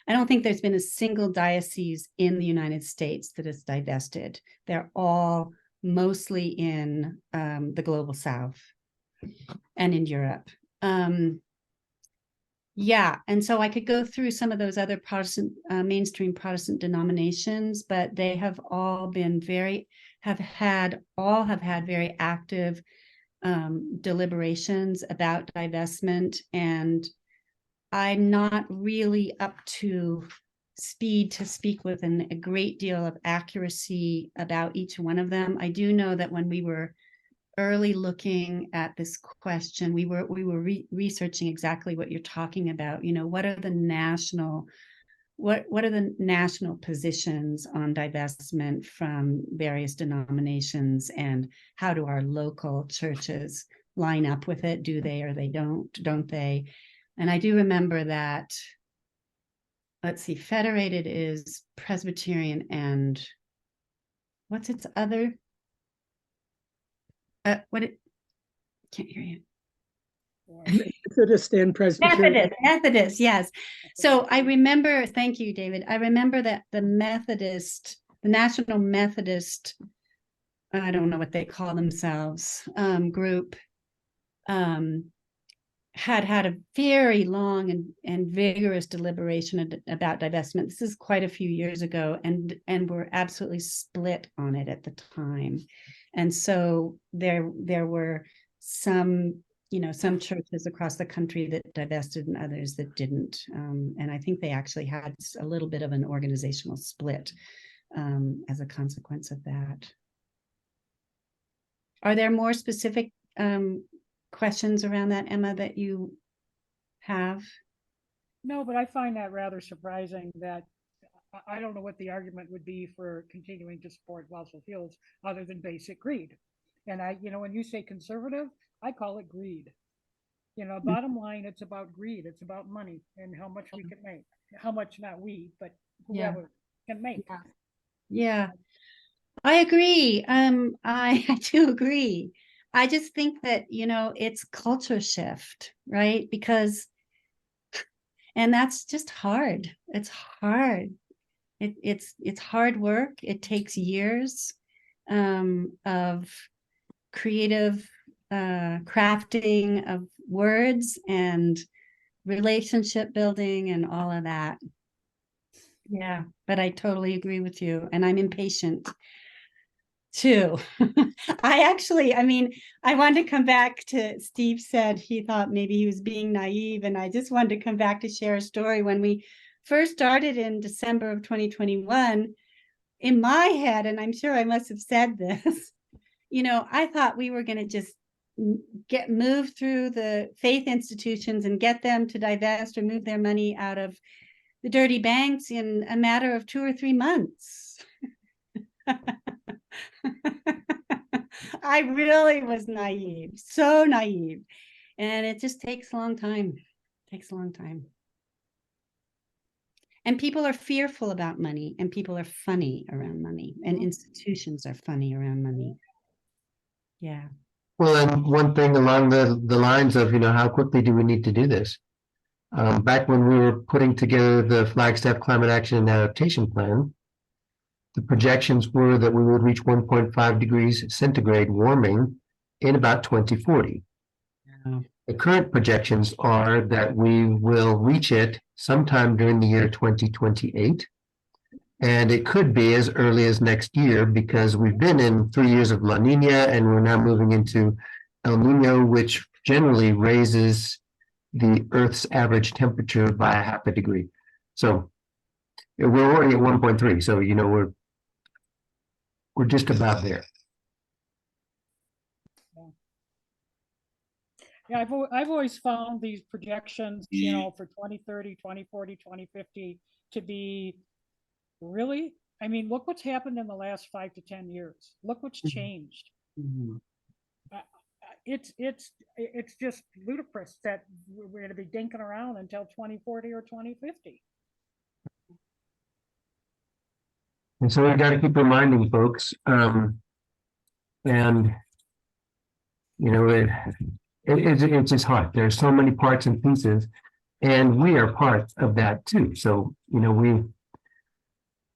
I don't think there's been a single diocese in the United States that has divested. They're all mostly in the global South and in Europe. Yeah, and so I could go through some of those other Protestant, mainstream Protestant denominations, but they have all been have had very active deliberations about divestment, and I'm not really up to speed to speak with a great deal of accuracy about each one of them. I do know that when we were early looking at this question, we were researching exactly what you're talking about. You know, what are the national positions on divestment from various denominations, and how do our local churches line up with it. Do they or they don't they? And I do remember that, let's see, Federated is Presbyterian and what's its other? Can't hear you. Methodist and Presbyterian. Methodist, yes. So I remember, thank you, David. I remember that the National Methodist, I don't know what they call themselves, group, had a very long and vigorous deliberation about divestment. This is quite a few years ago, and were absolutely split on it at the time. And so there were some churches across the country that divested and others that didn't. And I think they actually had a little bit of an organizational split as a consequence of that. Are there more specific questions around that, Emma, that you have? No, but I find that rather surprising that I don't know what the argument would be for continuing to support fossil fuels other than basic greed. And when you say conservative, I call it greed. Bottom line, it's about greed. It's about money and how much we can make. How much, not we, but whoever can make. Yeah, I agree. I do agree. I just think that, it's culture shift, right? And that's just hard. It's hard. It's hard work. It takes years of creative crafting of words and relationship building and all of that. Yeah, but I totally agree with you, and I'm impatient too. I wanted to come back to Steve said he thought maybe he was being naive, and I just wanted to come back to share a story. When we first started in December of 2021, in my head, and I'm sure I must have said this, I thought we were going to just move through the faith institutions and get them to divest or move their money out of the dirty banks in a matter of 2 or 3 months. I really was naive, so naive. And it just takes a long time. And people are fearful about money, and people are funny around money, and institutions are funny around money. Yeah. Well, and one thing along the lines of, how quickly do we need to do this? Back when we were putting together the Flagstaff Climate Action and Adaptation Plan, the projections were that we would reach 1.5 degrees centigrade warming in about 2040. Yeah. The current projections are that we will reach it sometime during the year 2028. And it could be as early as next year, because we've been in 3 years of La Nina and we're now moving into El Nino, which generally raises the Earth's average temperature by 0.5 degree. So we're already at 1.3. So, we're just about there. Yeah, I've always found these projections, for 2030, 2040, 2050 to be really, look what's happened in the last 5 to 10 years. Look what's changed. Mhm. It's just ludicrous that we're going to be dinking around until 2040 or 2050. And so we got to keep reminding folks, it's just hard. There's so many parts and pieces, and we are part of that too. So, the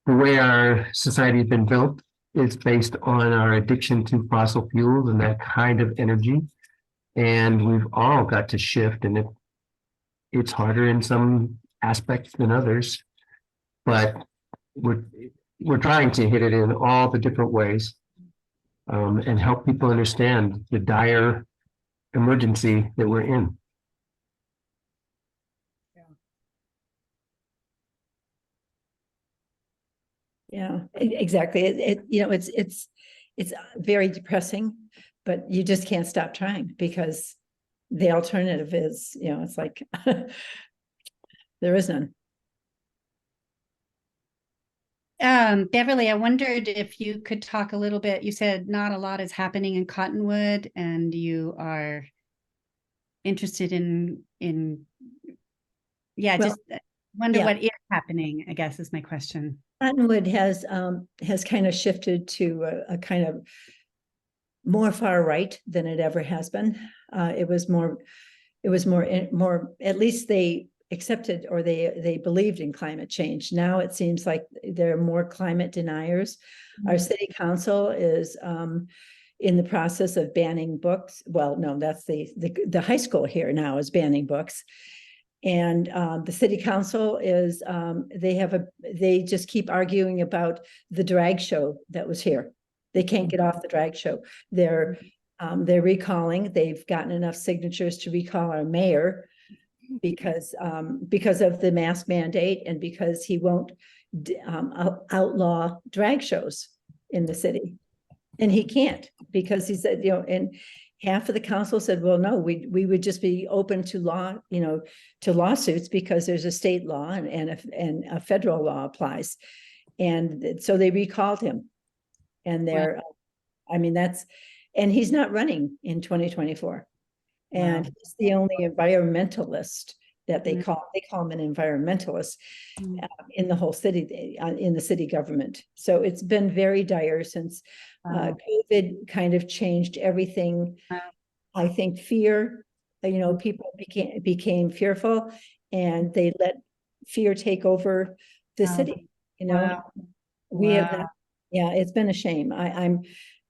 way our society has been built is based on our addiction to fossil fuels and that kind of energy. And we've all got to shift, and it's harder in some aspects than others, but we're trying to hit it in all the different ways, and help people understand the dire emergency that we're in. Yeah, exactly. It's very depressing, but you just can't stop trying, because the alternative is, it's like there is none. Beverly, I wondered if you could talk a little bit. You said not a lot is happening in Cottonwood, and you are interested in yeah, Well, just wonder yeah. what is happening, I guess is my question. Cottonwood has kind of shifted to a kind of more far right than it ever has been. It was more, at least they accepted or they believed in climate change. Now it seems like there are more climate deniers. Our city council is in the process of banning books. Well, no, that's the high school here now is banning books. And the city council is they just keep arguing about the drag show that was here. They can't get off the drag show. They're recalling. They've gotten enough signatures to recall our mayor because of the mask mandate and because he won't outlaw drag shows in the city, and he can't because he said, and half of the council said, well, no, we would just be open to law, to lawsuits because there's a state law and a federal law applies. And so they recalled him. And and he's not running in 2024. And he's the only environmentalist that they call him an environmentalist in the whole city, in the city government. So it's been very dire since COVID kind of changed everything. I think fear, people became fearful and they let fear take over the city, we have not, it's been a shame.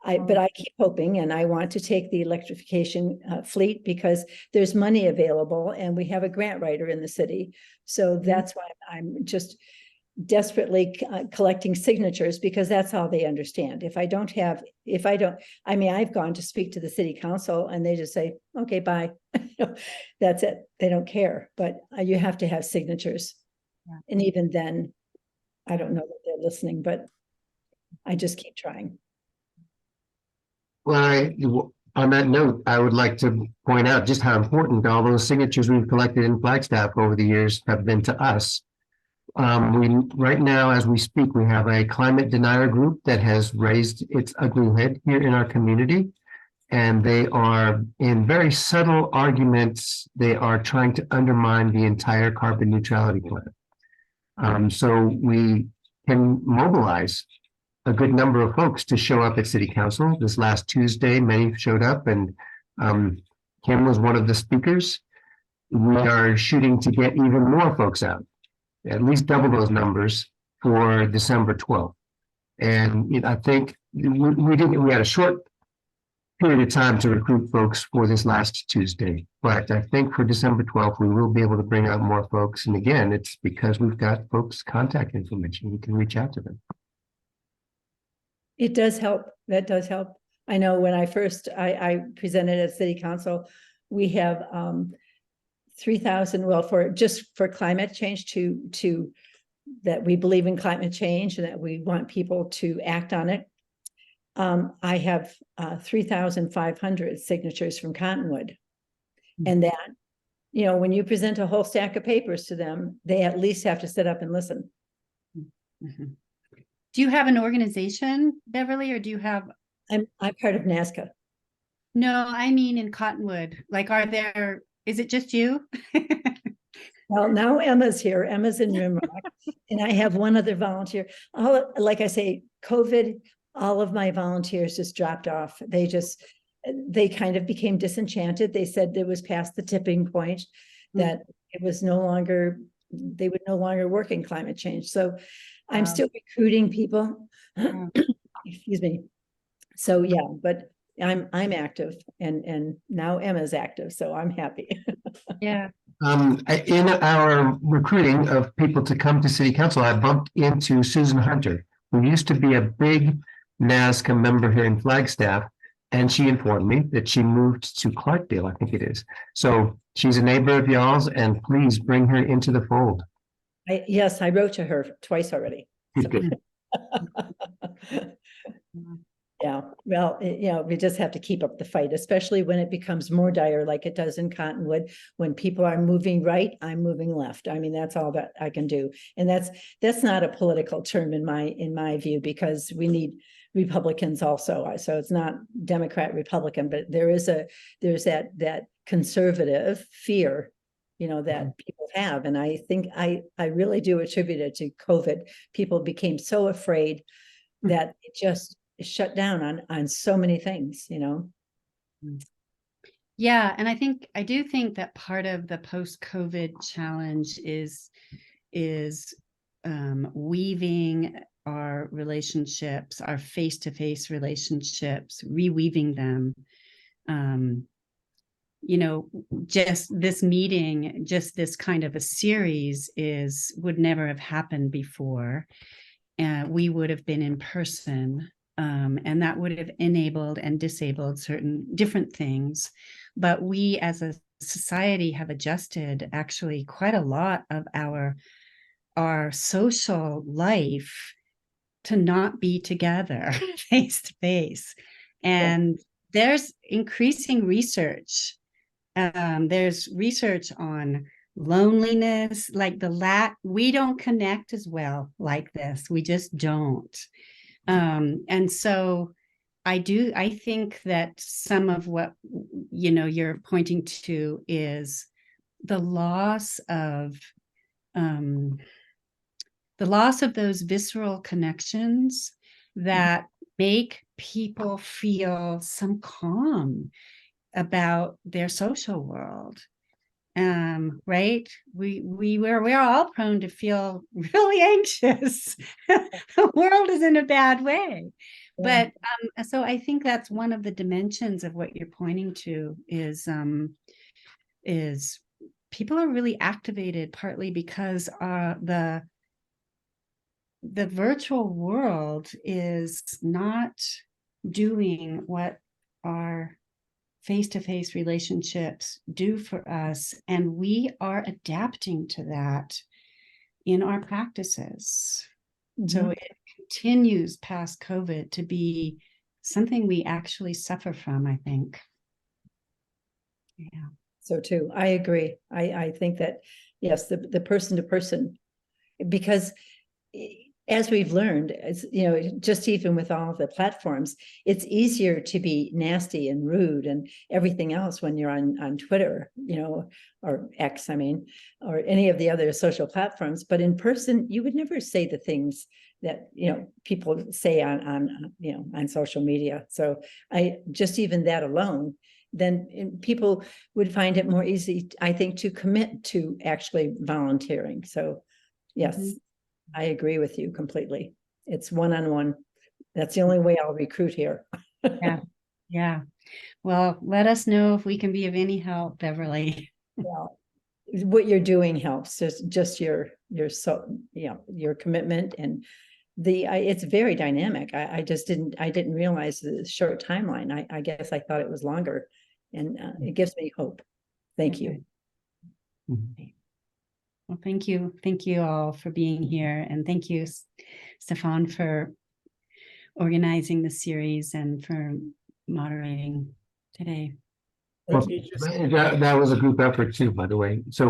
But I keep hoping, and I want to take the electrification fleet because there's money available and we have a grant writer in the city. So that's why I'm just desperately collecting signatures because that's all they understand. I've gone to speak to the city council and they just say, okay, bye. That's it. They don't care, but you have to have signatures. And even then, I don't know that they're listening, but I just keep trying. Well, on that note, I would like to point out just how important all those signatures we've collected in Flagstaff over the years have been to us. Right now, as we speak, we have a climate denier group that has raised its ugly head here in our community. And they are in very subtle arguments. They are trying to undermine the entire carbon neutrality plan. So we can mobilize a good number of folks to show up at city council. This last Tuesday, many showed up and Kim was one of the speakers. We are shooting to get even more folks out, at least double those numbers for December 12th. And I think we had a short period of time to recruit folks for this last Tuesday, but I think for December 12th, we will be able to bring out more folks. And again, it's because we've got folks' contact information. We can reach out to them. It does help. That does help. I know when I presented at city council, we have 3,000, well, for climate change to that we believe in climate change and that we want people to act on it. I have 3,500 signatures from Cottonwood. And that, when you present a whole stack of papers to them, they at least have to sit up and listen. Mm-hmm. Do you have an organization, Beverly, or do you have? I'm part of NASCA. No, I mean in Cottonwood. Like, is it just you? Well, now Emma's here. Emma's in Rimrock, and I have one other volunteer. Like I say, COVID, all of my volunteers just dropped off. They kind of became disenchanted. They said it was past the tipping point, that it was they would no longer work in climate change. So I'm still recruiting people. Excuse me. So yeah, but I'm active and now Emma's active, so I'm happy. Yeah. In our recruiting of people to come to city council, I bumped into Susan Hunter, who used to be a big NASCA member here in Flagstaff, and she informed me that she moved to Clarkdale, I think it is. So she's a neighbor of y'all's, and please bring her into the fold. Yes, I wrote to her twice already. So. Yeah, well, we just have to keep up the fight, especially when it becomes more dire like it does in Cottonwood. When people are moving right, I'm moving left. I mean, that's all that I can do. And that's not a political term in my view, because we need Republicans also. So it's not Democrat, Republican, but there's that conservative fear, that people have. And I think I really do attribute it to COVID. People became so afraid that it just shut down on so many things. Yeah, and I do think that part of the post-COVID challenge is weaving our relationships, our face-to-face relationships, reweaving them. Just this meeting, just this kind of a series would never have happened before. We would have been in person. And that would have enabled and disabled certain different things. But we as a society have adjusted actually quite a lot of our social life to not be together face to face. And there's increasing research. There's research on loneliness, like we don't connect as well like this. We just don't. And so I think that some of what, you're pointing to is the loss of those visceral connections that make people feel some calm about their social world. Right? We're all prone to feel really anxious. The world is in a bad way. But so I think that's one of the dimensions of what you're pointing to is people are really activated partly because the virtual world is not doing what our face-to-face relationships do for us, and we are adapting to that in our practices. So it continues past COVID to be something we actually suffer from, I think. Yeah. So too, I agree. I think that, yes, the person to person, because as we've learned, just even with all of the platforms, it's easier to be nasty and rude and everything else when you're on Twitter, or X, or any of the other social platforms. But in person, you would never say the things that, people say on social media. So even that alone, then people would find it more easy, I think, to commit to actually volunteering. So yes. I agree with you completely. It's one-on-one. That's the only way I'll recruit here. Yeah. Well, let us know if we can be of any help, Beverly. Well, what you're doing helps. Just your commitment, and it's very dynamic. I didn't realize the short timeline. I guess I thought it was longer, and it gives me hope. Thank you. Well, thank you. Thank you all for being here. And thank you, Stefan, for organizing the series and for moderating today. Well, that was a group effort too, by the way. So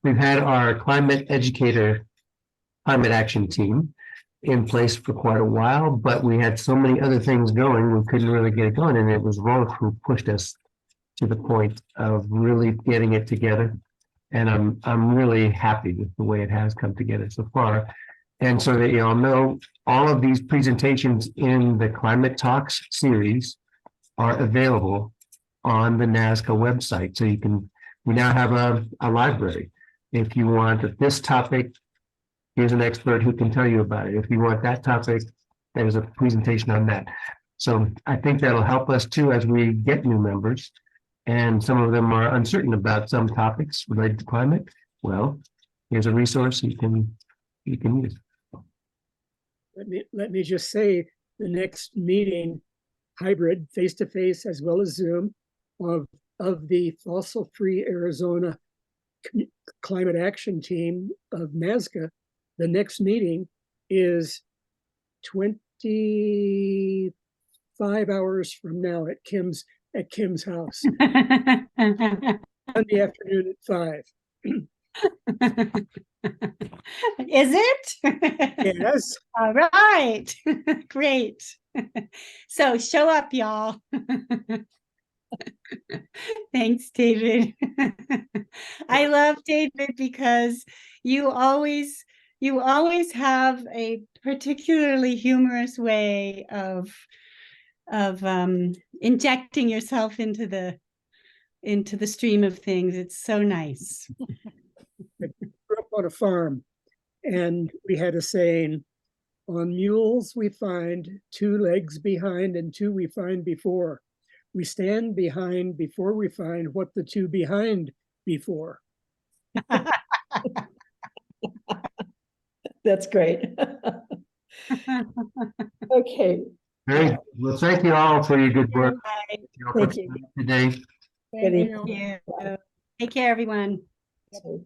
we've had our climate action team in place for quite a while, but we had so many other things going, we couldn't really get it going. And it was Rolf who pushed us to the point of really getting it together. And I'm really happy with the way it has come together so far. And so that you all know, all of these presentations in the Climate Talks series are available on the NASCA website. So we now have a library. If you want this topic, here's an expert who can tell you about it. If you want that topic, there's a presentation on that. So I think that'll help us too as we get new members. And some of them are uncertain about some topics related to climate. Well, here's a resource you can use. Let me just say, the next meeting, hybrid, face-to-face as well as Zoom, of the Fossil-Free Arizona Climate Action Team of NASCA, the next meeting is 23rd 5 hours from now at Kim's house, Sunday afternoon at 5. Is it? Yes. All right. Great. So show up, y'all. Thanks, David. I love David because you always have a particularly humorous way of injecting yourself into the stream of things. It's so nice. I grew up on a farm, and we had a saying, on mules we find 2 legs behind and 2 we find before. We stand behind before we find what the 2 behind before. That's great. Okay. Very well. Thank you all for your good work Thank you. today. Thank Good you. Thank you. Take care, everyone. So-